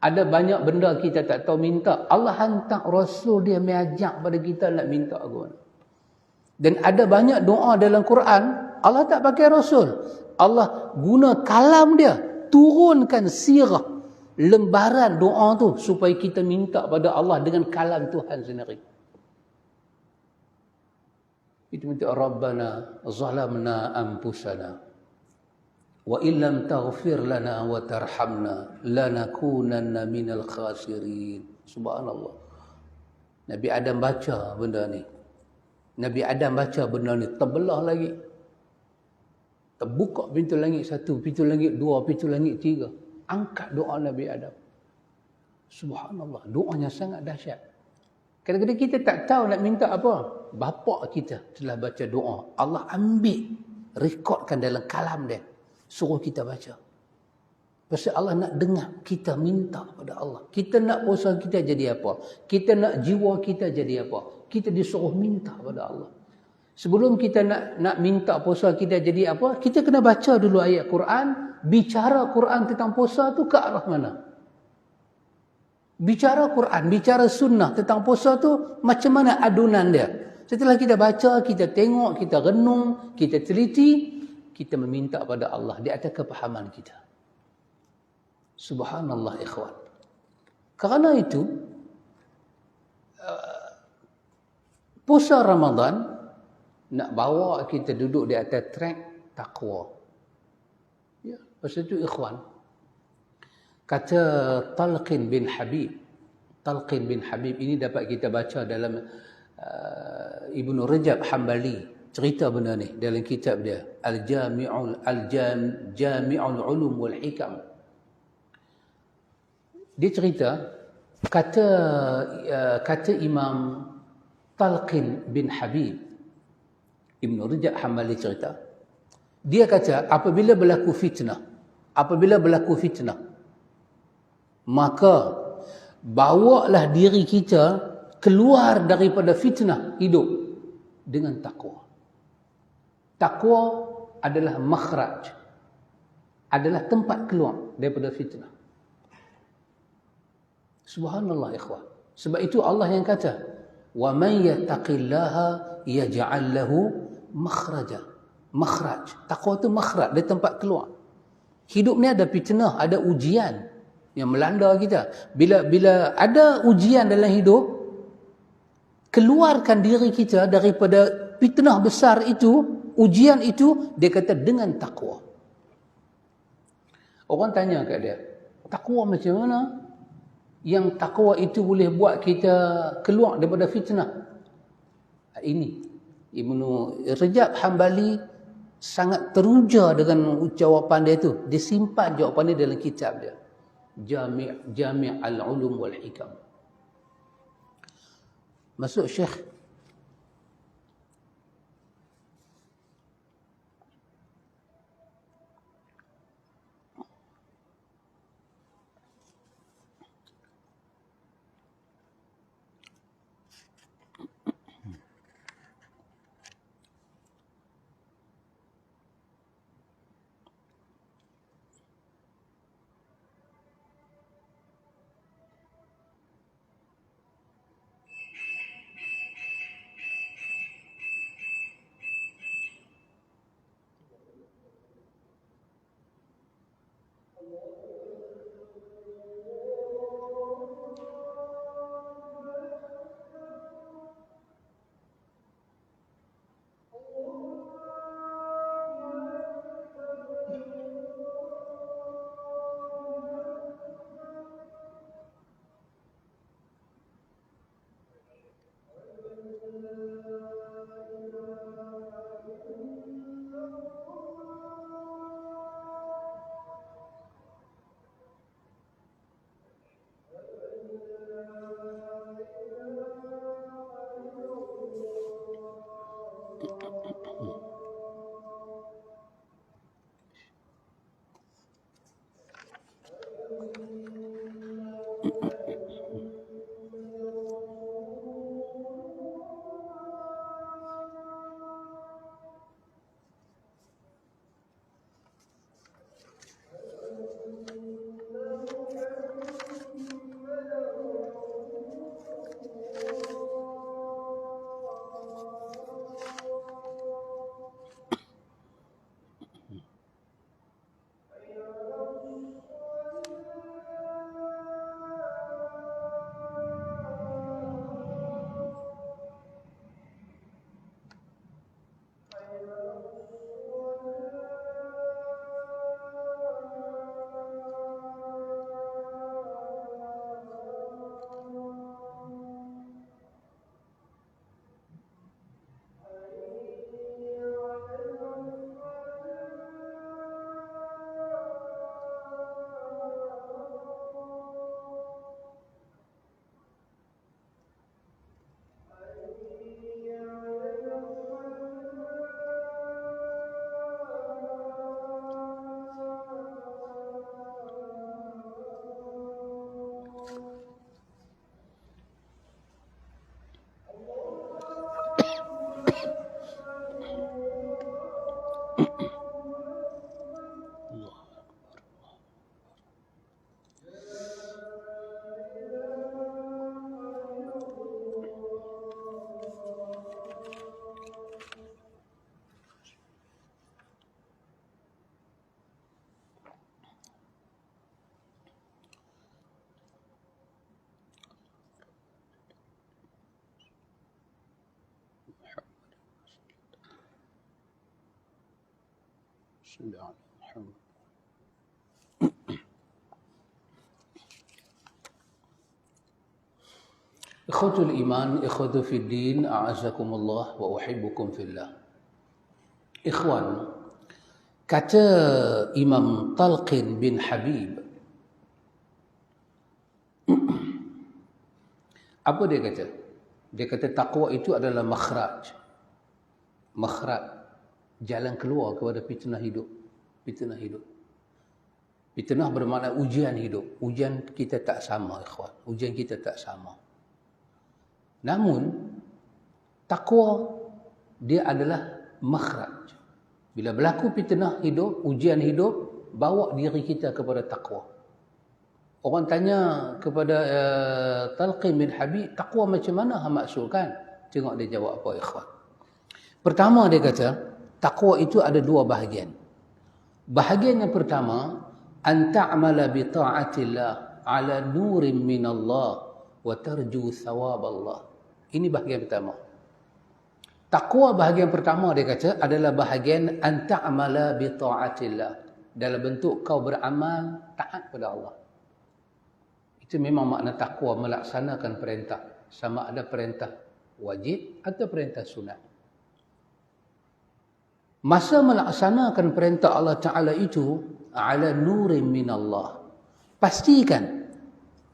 Speaker 1: Ada banyak benda kita tak tahu minta. Allah hantar Rasul dia mengajak pada kita nak minta aku. Dan ada banyak doa dalam Quran, Allah tak pakai Rasul. Allah guna kalam dia, turunkan sirah, lembaran doa tu supaya kita minta pada Allah dengan kalam Tuhan sendiri. Itu minta Rabbana zalamna anfusana wa illam taghfir lana wa tarhamna lanakunanna minal khasirin. Subhanallah. Nabi Adam baca benda ni. Nabi Adam baca benda ni, terbelah lagi. Terbuka pintu langit 1, pintu langit 2, pintu langit 3. Angkat doa Nabi Adam. Subhanallah, doanya sangat dahsyat. Kadang-kadang kita tak tahu nak minta apa. Bapa kita telah baca doa. Allah ambil, rekodkan dalam kalam dia. Suruh kita baca. Pasal Allah nak dengar kita minta pada Allah. Kita nak puasa kita jadi apa? Kita nak jiwa kita jadi apa? Kita disuruh minta pada Allah. Sebelum kita nak minta puasa kita jadi apa, kita kena baca dulu ayat Quran. Bicara Quran tentang puasa tu ke arah mana? Bicara Quran, bicara sunnah tentang puasa tu macam mana adunan dia? Setelah kita baca, kita tengok, kita renung, kita teliti, kita meminta pada Allah di atas kepahaman kita. Subhanallah ikhwan. Kerana itu puasa Ramadan nak bawa kita duduk di atas track takwa. Ya, pasal itu ikhwan. Kata Talqin bin Habib ini dapat kita baca dalam Ibnu Rajab Hambali, cerita benda ni dalam kitab dia Jami'ul Ulum wal Hikam. Dia cerita kata Imam Talqin bin Habib, Ibn Rajab Hambali cerita, dia kata apabila berlaku fitnah, maka bawalah diri kita keluar daripada fitnah hidup dengan takwa. Takwa adalah makhraj, adalah tempat keluar daripada fitnah. Subhanallah ikhwah. Sebab itu Allah yang kata, wa man yattaqillaha yaj'al lahu makhraja. Makhraj. Takwa itu makhraj, dia tempat keluar. Hidup ni ada fitnah, ada ujian yang melanda kita. Bila ada ujian dalam hidup, keluarkan diri kita daripada fitnah besar itu, ujian itu, dia kata dengan takwa. Orang tanya kat dia, takwa macam mana? Yang takwa itu boleh buat kita keluar daripada fitnah. Ini Ibnu Rajab Hambali sangat teruja dengan jawapan dia tu. Dia simpan jawapan dia dalam kitab dia, Jami' al-Ulum wal Hikam. Masuk Syekh Ikhwatul iman, ikhwatu fid din, a'azakumullah wa uhibbukum fillah. Ikhwan, kata Imam Talqin bin Habib, apa dia kata? Dia kata takwa itu adalah makhraj. Makhraj, jalan keluar kepada fitnah hidup. Fitnah hidup. Fitnah bermakna ujian hidup. Ujian kita tak sama, ikhwan. Ujian kita tak sama. Namun, takwa dia adalah makhraj. Bila berlaku fitnah hidup, ujian hidup, bawa diri kita kepada takwa. Orang tanya kepada Talqin bin Habib, takwa macam mana maksudkan? Tengok dia jawab apa, ikhwan. Pertama dia kata, takwa itu ada dua bahagian. Bahagian yang pertama, an ta'mala bi ta'atillah ala nurin min Allah wa tarju thawab Allah. Ini bahagian pertama. Takwa bahagian pertama dia kata adalah bahagian an ta'mala bi ta'atillah, dalam bentuk kau beramal taat pada Allah. Itu memang makna takwa, melaksanakan perintah, sama ada perintah wajib atau perintah sunat. Masa melaksanakan perintah Allah Ta'ala itu ala nurin min Allah, pastikan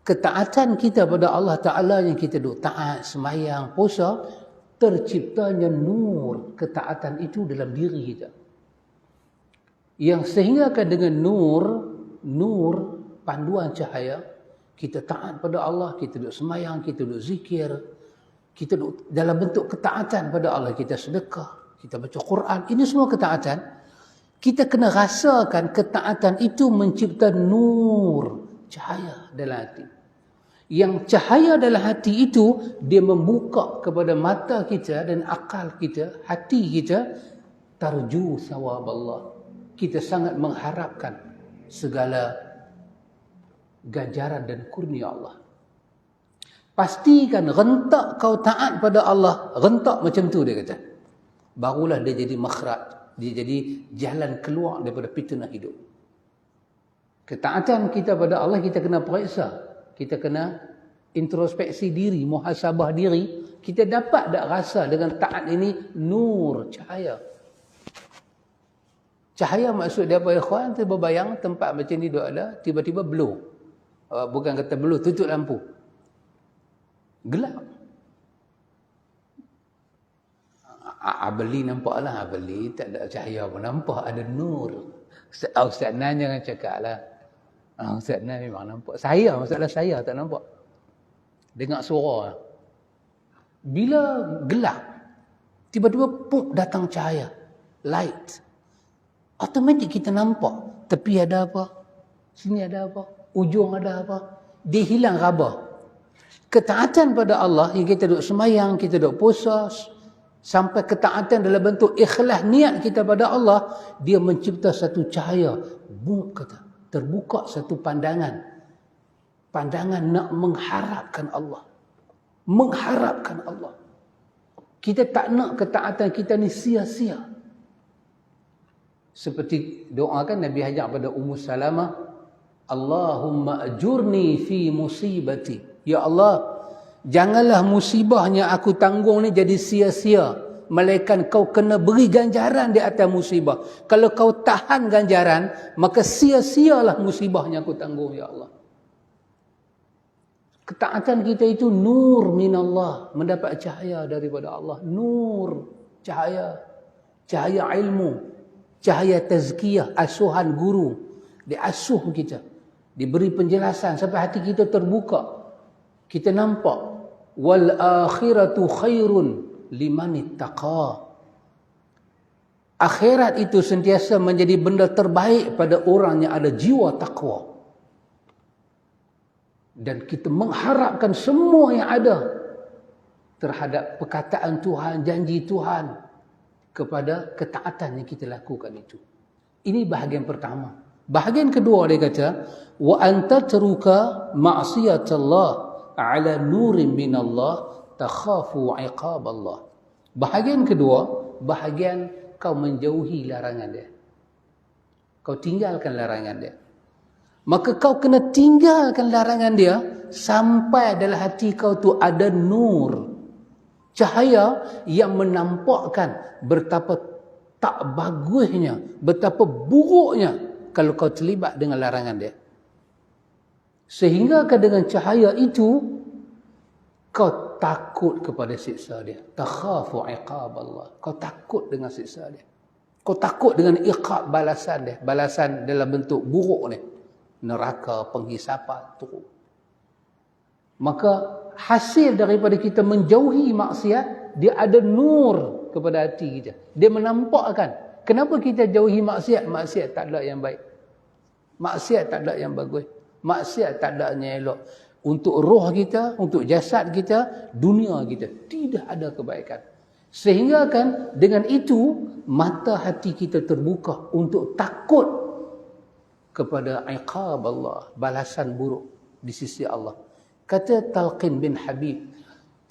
Speaker 1: ketaatan kita pada Allah Ta'ala yang kita duk taat, semayang, puasa, terciptanya nur ketaatan itu dalam diri kita. Yang sehinggakan dengan nur panduan cahaya, kita taat pada Allah, kita duk semayang, kita duk zikir, kita duk dalam bentuk ketaatan pada Allah, kita sedekah, kita baca Quran, ini semua ketaatan. Kita kena rasakan ketaatan itu mencipta nur, cahaya dalam hati. Yang cahaya dalam hati itu, dia membuka kepada mata kita dan akal kita, hati kita, tarju thawab Allah. Kita sangat mengharapkan segala ganjaran dan kurnia Allah. Pastikan rentak kau taat pada Allah, rentak macam tu dia kata. Barulah dia jadi makhraj, dia jadi jalan keluar daripada fitnah hidup. Ketaatan kita pada Allah kita kena periksa, kita kena introspeksi diri, muhasabah diri, kita dapat tak rasa dengan taat ini nur, cahaya. Cahaya maksud dia apa, ikhwan? Terbayang tempat macam ni duk ada, tiba-tiba blow. Bukan kata blow, tutup lampu. Gelap. Abeli nampaklah, Abeli tak ada cahaya pun, nampak ada nur. Ustaz Nan jangan cakap lah. Ustaz Nan memang nampak. Saya, masalah saya tak nampak. Dengar suara. Bila gelap, tiba-tiba puk datang cahaya. Light. Automatik kita nampak. Tepi ada apa? Sini ada apa? Ujung ada apa? Dia hilang raba. Ketaatan pada Allah yang kita duk semayang, kita duk puasa, sampai ketaatan dalam bentuk ikhlas niat kita pada Allah, dia mencipta satu cahaya. Kata, terbuka satu pandangan. Pandangan nak mengharapkan Allah. Mengharapkan Allah. Kita tak nak ketaatan kita ni sia-sia. Seperti doakan Nabi ajak pada Ummu Salamah, Allahumma ajurni fi musibati. Ya Allah, janganlah musibahnya aku tanggung ni jadi sia-sia. Melainkan kau kena beri ganjaran di atas musibah. Kalau kau tahan ganjaran, maka sia-sialah musibahnya aku tanggung, ya Allah. Ketaatan kita itu nur minallah, mendapat cahaya daripada Allah. Nur, cahaya. Cahaya ilmu. Cahaya tazkiyah, asuhan guru. Diasuh kita. Diberi penjelasan sampai hati kita terbuka. Kita nampak. Wal akhiratu khairun liman ittaqa. Akhirat itu sentiasa menjadi benda terbaik pada orang yang ada jiwa takwa. Dan kita mengharapkan semua yang ada terhadap perkataan Tuhan, janji Tuhan, kepada ketaatan yang kita lakukan itu. Ini bahagian pertama. Bahagian kedua dia kata, wa anta taruka ma'siyatallah ala nurin minallah takhafu iqab Allah. Bahagian kedua, bahagian kau menjauhi larangan dia. Kau tinggalkan larangan dia. Maka kau kena tinggalkan larangan dia sampai dalam hati kau tu ada nur, cahaya yang menampakkan betapa tak bagusnya, betapa buruknya kalau kau terlibat dengan larangan dia. Sehingga dengan cahaya itu kau takut kepada siksa dia. Takhafu iqab Allah. Kau takut dengan siksa dia. Kau takut dengan iqab balasan dia. Balasan dalam bentuk buruk ni. Neraka, penghisapan, teruk. Maka hasil daripada kita menjauhi maksiat, dia ada nur kepada hati kita. Dia menampakkan. Kenapa kita jauhi maksiat? Maksiat tak ada yang baik. Maksiat tak ada yang bagus. Maksiat tak ada yang elok. Untuk roh kita, untuk jasad kita, dunia kita. Tidak ada kebaikan. Sehingga kan dengan itu, mata hati kita terbuka untuk takut kepada iqab Allah, balasan buruk di sisi Allah. Kata Talqin bin Habib,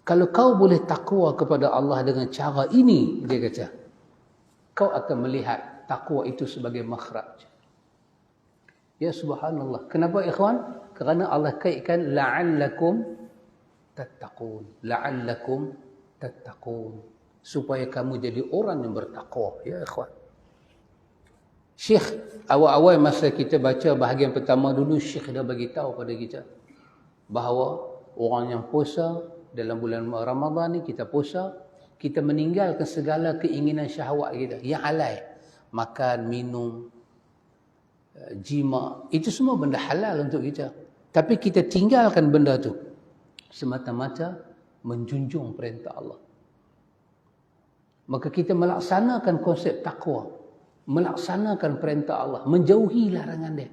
Speaker 1: kalau kau boleh takwa kepada Allah dengan cara ini, dia kata, kau akan melihat takwa itu sebagai makhraj. Ya subhanallah. Kenapa ikhwan? Kerana Allah kaitkan la'allakum tattaqun. La'allakum tattaqun. Supaya kamu jadi orang yang bertakwa. Ya ikhwan. Syekh, awal-awal masa kita baca bahagian pertama dulu, Syekh dah bagi tahu pada kita bahawa orang yang puasa dalam bulan Ramadan ni, kita puasa, kita meninggalkan segala keinginan syahwat kita yang halal. Makan, minum, jima, itu semua benda halal untuk kita. Tapi kita tinggalkan benda tu semata-mata menjunjung perintah Allah. Maka kita melaksanakan konsep takwa, melaksanakan perintah Allah, menjauhi larangan dia.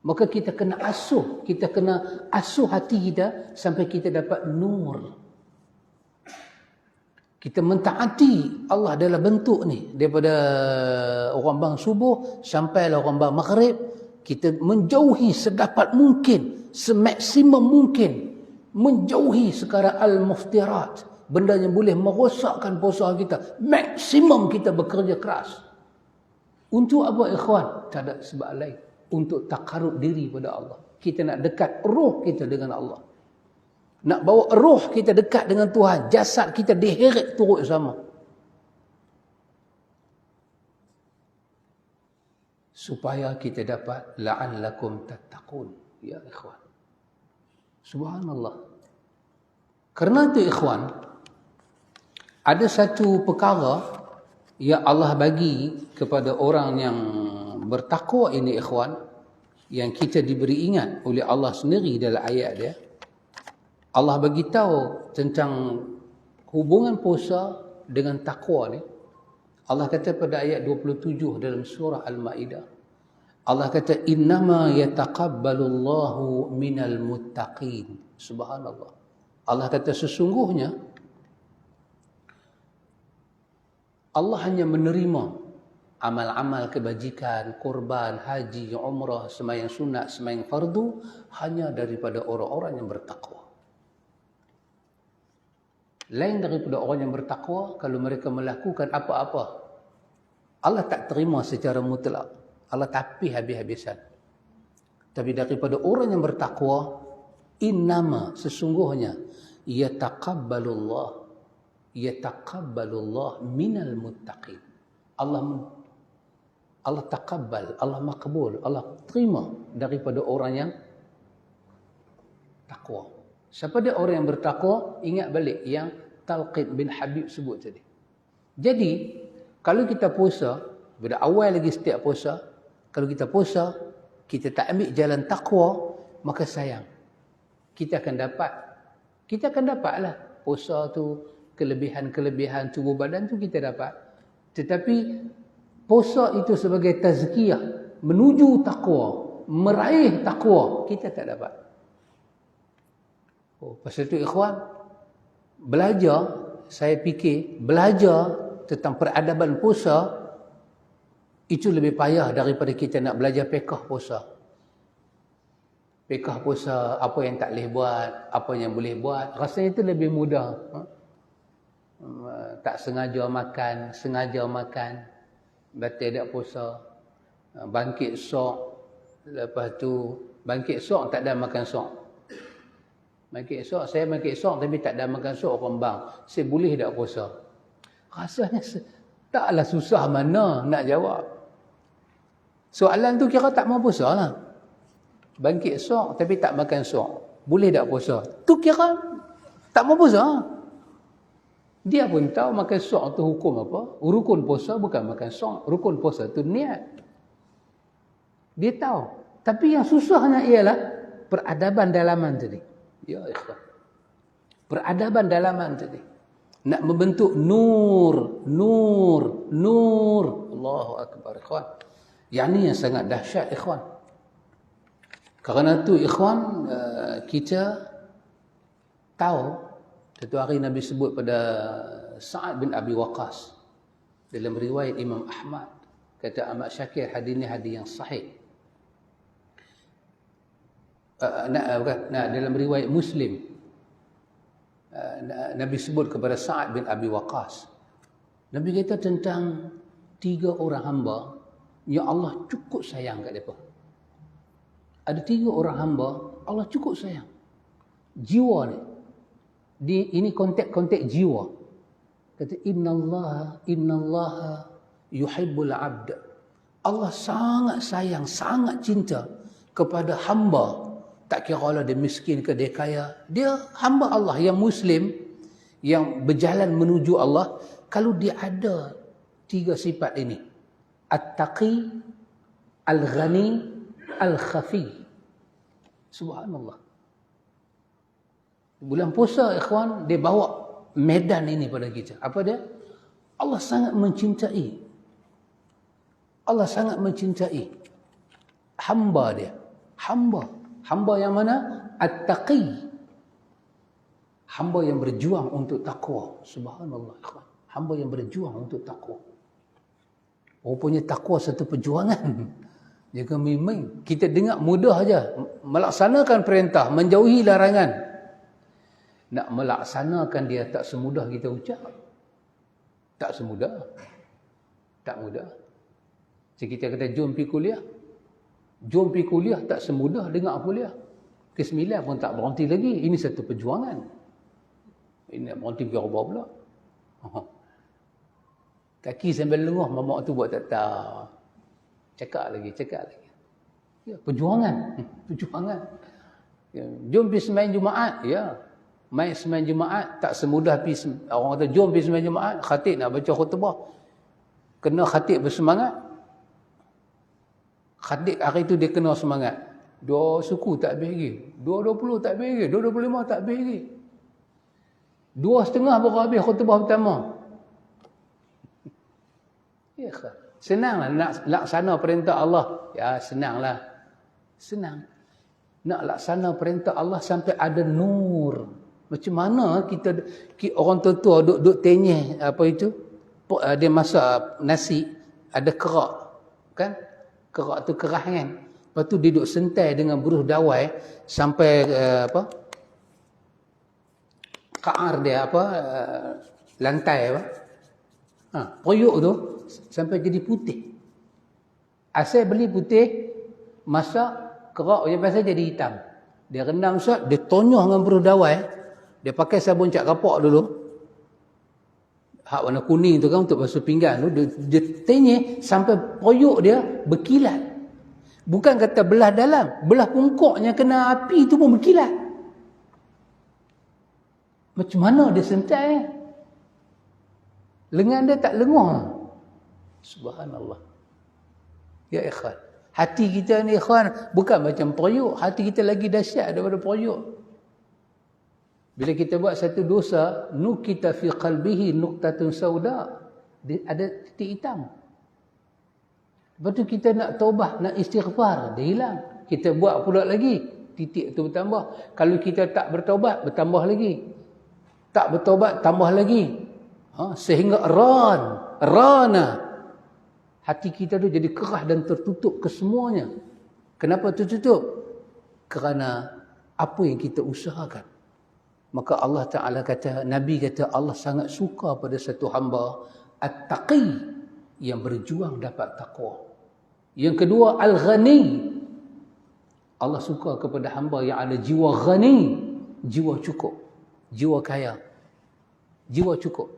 Speaker 1: Maka kita kena asuh hati kita sampai kita dapat nur. Kita mentaati Allah dalam bentuk ni. Daripada orang bang subuh sampailah orang bang maghrib, kita menjauhi sedapat mungkin, semaksimum mungkin, menjauhi sekarang al-muftirat, benda yang boleh merosakkan puasa kita. Maksimum kita bekerja keras. Untuk apa ikhwan? Tak ada sebab lain. Untuk takarub diri pada Allah. Kita nak dekat roh kita dengan Allah. Nak bawa roh kita dekat dengan Tuhan. Jasad kita diheret turut sama. Supaya kita dapat la'allakum tattaqun. Ya ikhwan. Subhanallah. Kerana itu ikhwan, ada satu perkara yang Allah bagi kepada orang yang bertakwa ini ikhwan, yang kita diberi ingat oleh Allah sendiri dalam ayat dia. Allah bagi tahu tentang hubungan puasa dengan takwa ni. Allah kata pada ayat 27 dalam surah Al-Maidah. Allah kata innama yataqabbalullahu minal muttaqin. Subhanallah. Allah kata sesungguhnya Allah hanya menerima amal-amal kebajikan, korban, haji, umrah, sembahyang sunat, sembahyang fardu hanya daripada orang-orang yang bertakwa. Lain daripada orang yang bertakwa, kalau mereka melakukan apa-apa, Allah tak terima secara mutlak. Allah tapih habis-habisan. Tapi daripada orang yang bertakwa, innama sesungguhnya yataqabbalullah minal muttaqin. Allah taqabbal, Allah makbul, Allah terima daripada orang yang takwa. Siapa dia orang yang bertakwa? Ingat balik yang Talqin bin Habib sebut tadi. Jadi, kalau kita puasa, pada awal lagi setiap puasa, kalau kita puasa, kita tak ambil jalan takwa, maka sayang. Kita akan dapatlah puasa tu, kelebihan-kelebihan tubuh badan tu kita dapat. Tetapi puasa itu sebagai tazkiyah, menuju takwa, meraih takwa, kita tak dapat. Pasal itu ikhwan, saya fikir belajar tentang peradaban puasa itu lebih payah daripada kita nak belajar fiqh puasa. Fiqh puasa, apa yang tak boleh buat, apa yang boleh buat, rasanya itu lebih mudah. Tak sengaja makan, batal tak puasa. Bangkit sok, lepas tu bangkit sok tak ada makan sok. Saya bangkit sok tapi tak ada makan sok, orang bang, saya boleh tak puasa? Rasanya taklah susah mana nak jawab. Soalan tu kira tak mau puasa lah. Bangkit sok tapi tak makan sok, boleh tak puasa? Tu kira tak mau puasa. Dia pun tahu makan sok tu hukum apa. Rukun puasa bukan makan sok. Rukun puasa tu niat. Dia tahu. Tapi yang susahnya ialah peradaban dalaman tadi. Ya ikhwan. Peradaban dalaman tadi. Nak membentuk nur. Allahu Akbar ikhwan. Yang ni yang sangat dahsyat ikhwan. Kerana tu ikhwan, kita tahu satu hari Nabi sebut pada Sa'ad bin Abi Waqqas dalam riwayat Imam Ahmad, kata Ahmad Syakir, hadis ni hadis yang sahih. Dalam riwayat Muslim, Nabi sebut kepada Sa'ad bin Abi Waqqas, Nabi kata tentang 3 orang hamba yang Allah cukup sayang kat mereka. Ada 3 orang hamba Allah cukup sayang. Jiwa ni. Ini konteks jiwa. Kata innallaha yuhibbul 'abd. Allah sangat sayang, sangat cinta kepada hamba. Tak kira lah dia miskin ke dia kaya. Dia hamba Allah yang muslim, yang berjalan menuju Allah. Kalau dia ada 3 sifat ini. At-taqi, al-ghani, al-khafi. Subhanallah. Bulan puasa ikhwan, dia bawa medan ini pada kita. Apa dia? Allah sangat mencintai. Allah sangat mencintai hamba dia. Hamba yang mana? At-taqi. Hamba yang berjuang untuk takwa. Subhanallah ikhwan. Hamba yang berjuang untuk takwa. Rupanya takwa satu perjuangan. Jangan main-main. Kita dengar mudah aja. Melaksanakan perintah, menjauhi larangan. Nak melaksanakan dia tak semudah kita ucap. Tak semudah. Tak mudah. Jadi kita kata jom pergi kuliah. Jom pergi kuliah tak semudah dengar kuliah. Ke-9 pun tak berhenti lagi. Ini satu perjuangan. Ini nak berhenti pergi ubah pula. Kaki sambil lenguh, mamak tu buat tak tahu. Cakap lagi. Ya, perjuangan. Perjuangan. Ya, jom pergi semain Jumaat. Ya. Main semain Jumaat tak semudah pergi. Orang kata jom pergi semain Jumaat. Khatib nak baca khutbah. Kena khatib bersemangat. Khatib hari tu dia kena semangat. 2 suku tak habis lagi. 2.20 tak habis lagi. 2.25 tak habis lagi. 2.30 baru habis khutbah pertama. Ya, senanglah nak laksana perintah Allah. Ya, senanglah. Senang. Nak laksana perintah Allah sampai ada nur. Macam mana kita orang tua-tua duk tenyeh apa itu? Dia masak nasi ada kerak. Kan? Kerak tu kerah kan. Lepas tu dia duk sentai dengan buruh dawai sampai kaar dia lantai periuk tu sampai jadi putih. Asal beli putih, masak kerak yang pasal jadi hitam. Dia rendam sat, dia tonyoh dengan buruh dawai. Dia pakai sabun cat kapak dulu. Hak warna kuning tu kan untuk basuh pinggan tu. Dia tenyeh sampai periuk dia berkilat. Bukan kata belah dalam. Belah pungkuknya kena api tu pun berkilat. Macam mana dia sentai? Lengan dia tak lenguh. Subhanallah. Ya ikhwan. Hati kita ni ikhwan bukan macam periuk. Hati kita lagi dahsyat daripada periuk. Bila kita buat satu dosa, nukita fi qalbihi nuqtatun sauda. Ada titik hitam. Lepas tu kita nak taubah, nak istighfar, dia hilang. Kita buat pula lagi, titik tu bertambah. Kalau kita tak bertaubat, bertambah lagi. Tak bertaubat, tambah lagi. Sehingga rana. Hati kita tu jadi kerah dan tertutup kesemuanya. Kenapa tertutup? Kerana apa yang kita usahakan. Maka Allah Ta'ala kata, Nabi kata Allah sangat suka pada satu hamba at-taqi yang berjuang dapat takwa. Yang kedua, Al-Ghani. Allah suka kepada hamba yang ada jiwa ghani, jiwa cukup, jiwa kaya, jiwa cukup.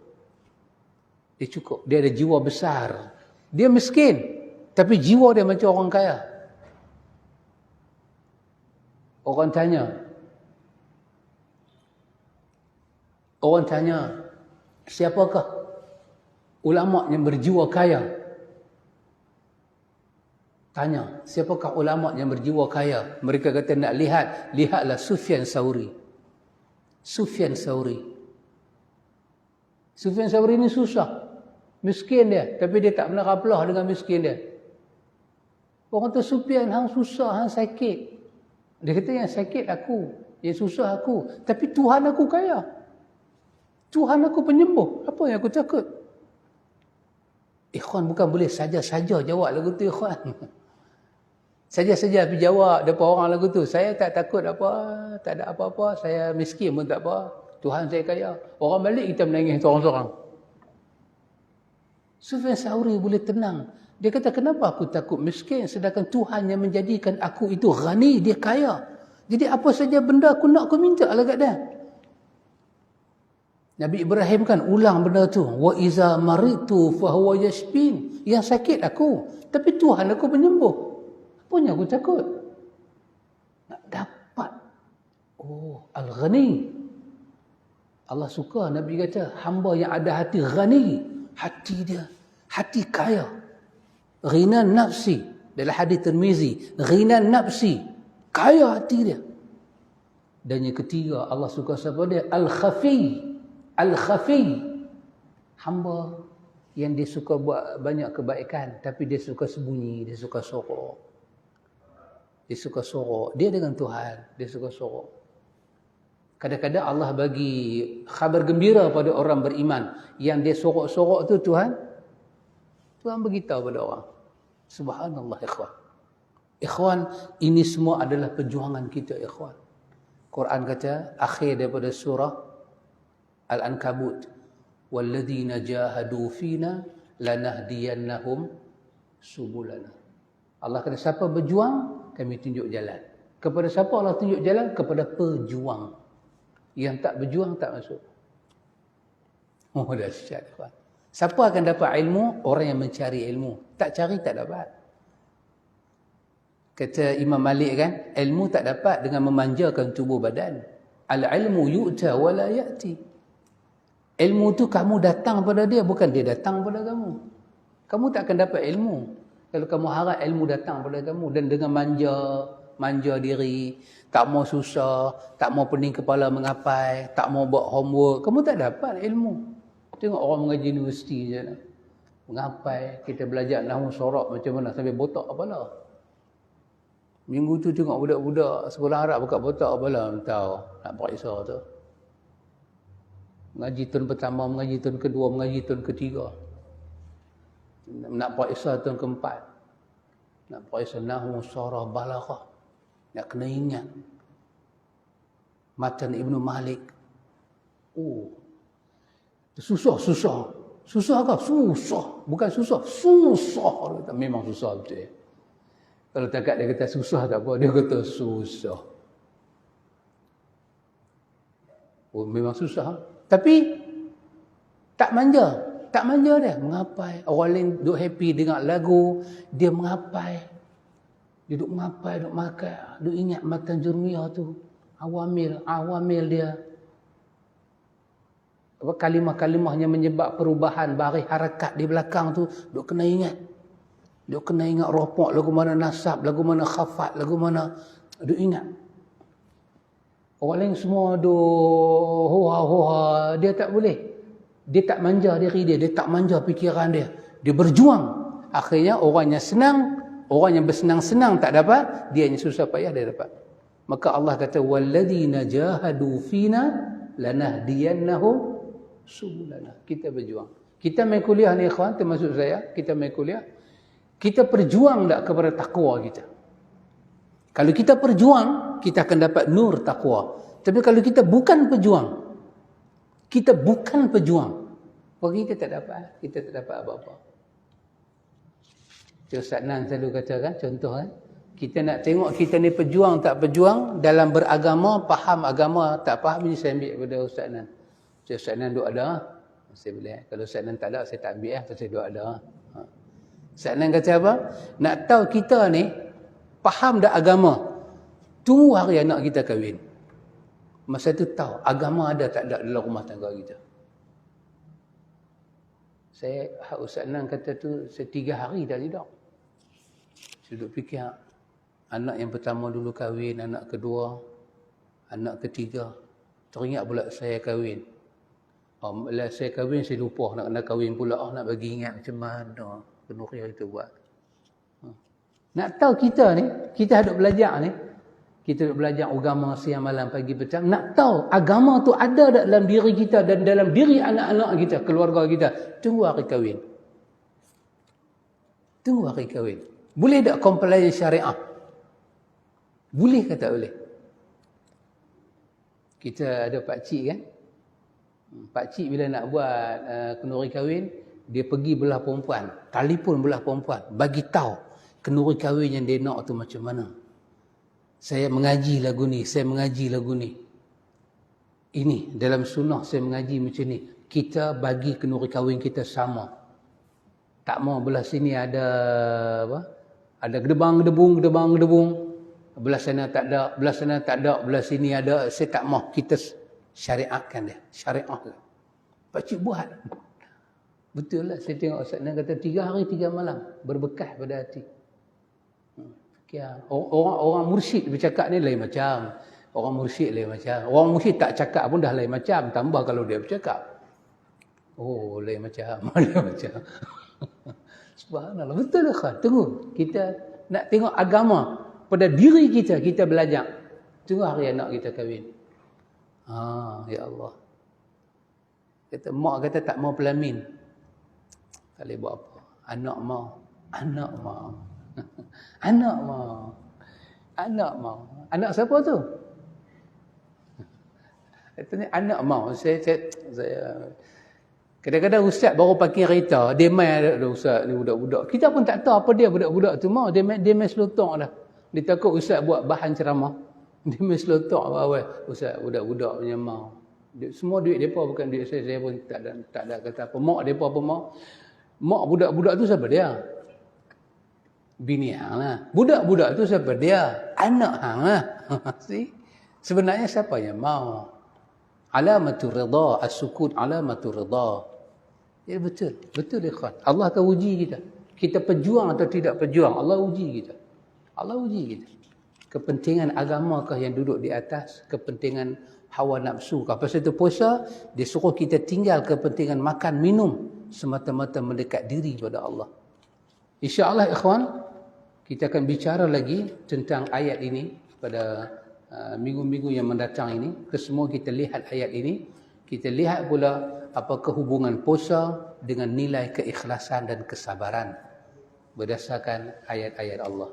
Speaker 1: Dia cukup, dia ada jiwa besar. Dia miskin, tapi jiwa dia macam orang kaya. Orang tanya, siapakah ulama yang berjiwa kaya? Tanya, siapakah ulama yang berjiwa kaya? Mereka kata nak lihatlah Sufyan Tsauri. Sufyan Tsauri ni susah. Miskin dia, tapi dia tak pernah kaplah dengan miskin dia. Orang tu Sufyan hang susah, hang sakit. Dia kata yang sakit aku, yang susah aku, tapi Tuhan aku kaya. Tuhan aku penyembuh. Apa yang aku takut? Ikhwan bukan boleh saja-saja jawab lagu tu, ikhwan. Saja-saja pergi jawab depan orang lagu tu. Saya tak takut apa, tak ada apa-apa, saya miskin pun tak apa. Tuhan saya kaya. Orang balik kita menangis seorang-seorang. Sufyan Tsauri boleh tenang. Dia kata, kenapa aku takut miskin sedangkan Tuhan yang menjadikan aku itu ghani, dia kaya. Jadi apa saja benda aku nak, aku minta lah kat dia. Nabi Ibrahim kan ulang benda tu. Wa iza maritu fahuwa yashfin. Yang sakit aku, tapi Tuhan aku penyembuh. Apa yang aku takut? Nak dapat. Oh, Al-Ghani. Allah suka, Nabi kata, hamba yang ada hati ghani. Hati dia, hati kaya. Ghina nafsi. Dalam hadis Tirmizi, ghina nafsi. Kaya hati dia. Dan yang ketiga, Allah suka siapa dia? Al-Khafi. Al-Khafi. Hamba yang dia suka buat banyak kebaikan, tapi dia suka sembunyi, dia suka sorok. Dia suka sorok. Dia dengan Tuhan, dia suka sorok. Kadang-kadang Allah bagi khabar gembira pada orang beriman. Yang dia sorok-sorok tu Tuhan beritahu pada orang. Subhanallah, ikhwan. Ikhwan, ini semua adalah perjuangan kita, ikhwan. Quran kata, akhir daripada surah Al-Ankabut. وَالَّذِينَ جَاهَدُوا فِينَا لَنَهْدِيَنَّهُمْ سُبُلَنَا. Allah kata, siapa berjuang, kami tunjuk jalan. Kepada siapa Allah tunjuk jalan? Kepada pejuang. Yang tak berjuang tak masuk. Oh, dahsyat, ikhwan. Siapa akan dapat ilmu? Orang yang mencari ilmu. Tak cari, tak dapat. Kata Imam Malik kan, ilmu tak dapat dengan memanjakan tubuh badan. Al-ilmu yu'ta wa la ya'ti. Ilmu tu kamu datang pada dia, bukan dia datang pada kamu. Kamu tak akan dapat ilmu kalau kamu harap ilmu datang pada kamu dan dengan manja diri, tak mau susah, tak mau pening kepala mengapai, tak mau buat homework, kamu tak dapat ilmu. Tengok orang mengaji universiti je, mengapai, kita belajar nahwu sorab macam mana sampai botak kepala. Minggu tu tengok budak-budak sekolah Arab buka botak kepala, tahu nak periksa tu. Mengaji tahun pertama, mengaji tahun kedua, mengaji tahun ketiga. Nak periksa tahun keempat. Nak periksa nahwu, sarah, balaghah. Nak kena ingat. Matan Ibnu Malik. Oh. Susah. Susah ke? Susah. Bukan susah. Susah. Memang susah betul. Kalau takat dia kata susah tak apa. Dia kata susah. Oh, memang susah. Tapi tak manja. Tak manja dia. Mengapai. Orang lain duk happy dengar lagu. Dia mengapai. Dia duk mengapai, duk makan. Duk ingat matan jurmiyah tu. Awamil dia. Apa kalimah-kalimah yang menyebab perubahan baris harakat di belakang tu. Duk kena ingat. Duk kena ingat ropok. Lagu mana nasab. Lagu mana khafat. Lagu mana. Duk ingat. Orang lain semua duk hoha-hoha. Dia tak boleh. Dia tak manja diri dia. Dia tak manja fikiran dia. Dia berjuang. Akhirnya orang yang senang, orang yang bersenang-senang tak dapat, dia yang susah payah dia dapat. Maka Allah kata, وَالَّذِينَ جَاهَدُوا فِينَا لَنَهْدِيَنَّهُمْ سُبُلَنَا. Kita berjuang. Kita main kuliah ni, ikhwan, termasuk saya, kita main kuliah. Kita perjuang tak kepada takwa kita. Kalau kita perjuang, kita akan dapat nur takwa. Tapi kalau kita bukan pejuang, maka kita tak dapat apa-apa. Ustaz Nan selalu kata kan, contoh kita nak tengok kita ni pejuang tak pejuang dalam beragama, faham agama tak faham, ni saya ambil daripada Ustaz Nan. Ustaz Nan duk ada, saya boleh. Kalau Ustaz Nan tak ada, saya tak ambil pasal duk ada. Ustaz Nan kata apa? Nak tahu kita ni faham dak agama, tunggu hari anak kita kahwin. Masa tu tahu agama ada tak ada dalam rumah tangga kita. Saya, Ustaz Nan kata tu, saya 3 hari dah tidak. Saya duduk fikir, anak yang pertama dulu kahwin, anak kedua, anak ketiga. Teringat pula saya kahwin. Bila saya kahwin, saya lupa nak kena kahwin pula. Nak bagi ingat macam mana penuria itu buat. Nak tahu kita ni, kita duduk belajar ni, kita duduk belajar agama siang malam pagi petang. Nak tahu agama tu ada dalam diri kita dan dalam diri anak-anak kita, keluarga kita. Tunggu hari kahwin. Tunggu hari kahwin. Boleh tak compliance syariah? Boleh ke tak boleh? Kita ada pakcik kan? Pakcik bila nak buat kenduri kahwin, dia pergi belah perempuan, telefon belah perempuan, bagi tahu kenduri kahwin yang dia nak tu macam mana. Saya mengaji lagu ni, saya mengaji lagu ni. Ini dalam sunnah saya mengaji macam ni. Kita bagi kenduri kahwin kita sama. Tak mau belah sini ada apa? Ada gedebang-gedebung. Belah sana tak ada, belah sana tak ada, belah sini ada. Saya tak mau. Kita syariatkan dia. Syariatkan. Pakcik buat. Betul lah. Saya tengok Ustaz Nan kata 3 hari 3 malam. Berbekas pada hati. Orang mursyid bercakap ni lain macam. Orang mursyid lain macam. Orang mursyid tak cakap pun dah lain macam. Tambah kalau dia bercakap. Oh, lain macam. Lain macam. Subhanallah. Betul lah. Tunggu. Kita nak tengok agama pada diri kita. Kita belajar. Tunggu hari anak kita kahwin. Ya Allah. Kata, mak kata tak mau pelamin. Tak boleh buat apa. Anak mau. Anak mau. Anak mau. Anak mau. Anak siapa tu? Katanya anak mau. Saya kadang-kadang ustaz baru parking kereta, dia main ada ustaz ni budak-budak. Kita pun tak tahu apa dia budak-budak tu mau. Dia main selotong dah. Dia takut ustaz buat bahan ceramah. Dia main selotong awal-awal. Ustaz budak-budak punya mau. Semua duit depa bukan duit saya. Saya pun tak ada kata apa. Mak depa apa mau. Mak budak-budak tu siapa dia? Bini hang lah. Budak-budak tu siapa dia? Anak hang lah. See? Sebenarnya siapa yang mau? Alamatul rida, as-sukut alamatul rida. Ya betul. Betul ikhwan. Allah akan uji kita. Kita pejuang atau tidak pejuang, Allah uji kita. Allah uji kita. Kepentingan agamakah yang duduk di atas? Kepentingan hawa nafsu kah? Pasal itu puasa, dia suruh kita tinggal kepentingan makan, minum. Semata-mata mendekat diri pada Allah. InsyaAllah ikhwan, kita akan bicara lagi tentang ayat ini pada minggu-minggu yang mendatang ini. Kesemua kita lihat ayat ini. Kita lihat pula apakah hubungan puasa dengan nilai keikhlasan dan kesabaran berdasarkan ayat-ayat Allah.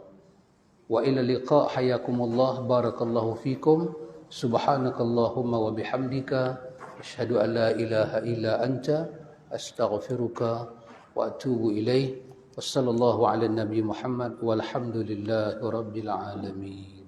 Speaker 1: Wa ila liqa hayakumullah barakallahu fikum. Subhanakallahumma wa bihamdika asyhadu an la ilaha illa anta astaghfiruka wa atubu ilaih. Wassallallahu ala nabi Muhammad walhamdulillahi rabbil alamin.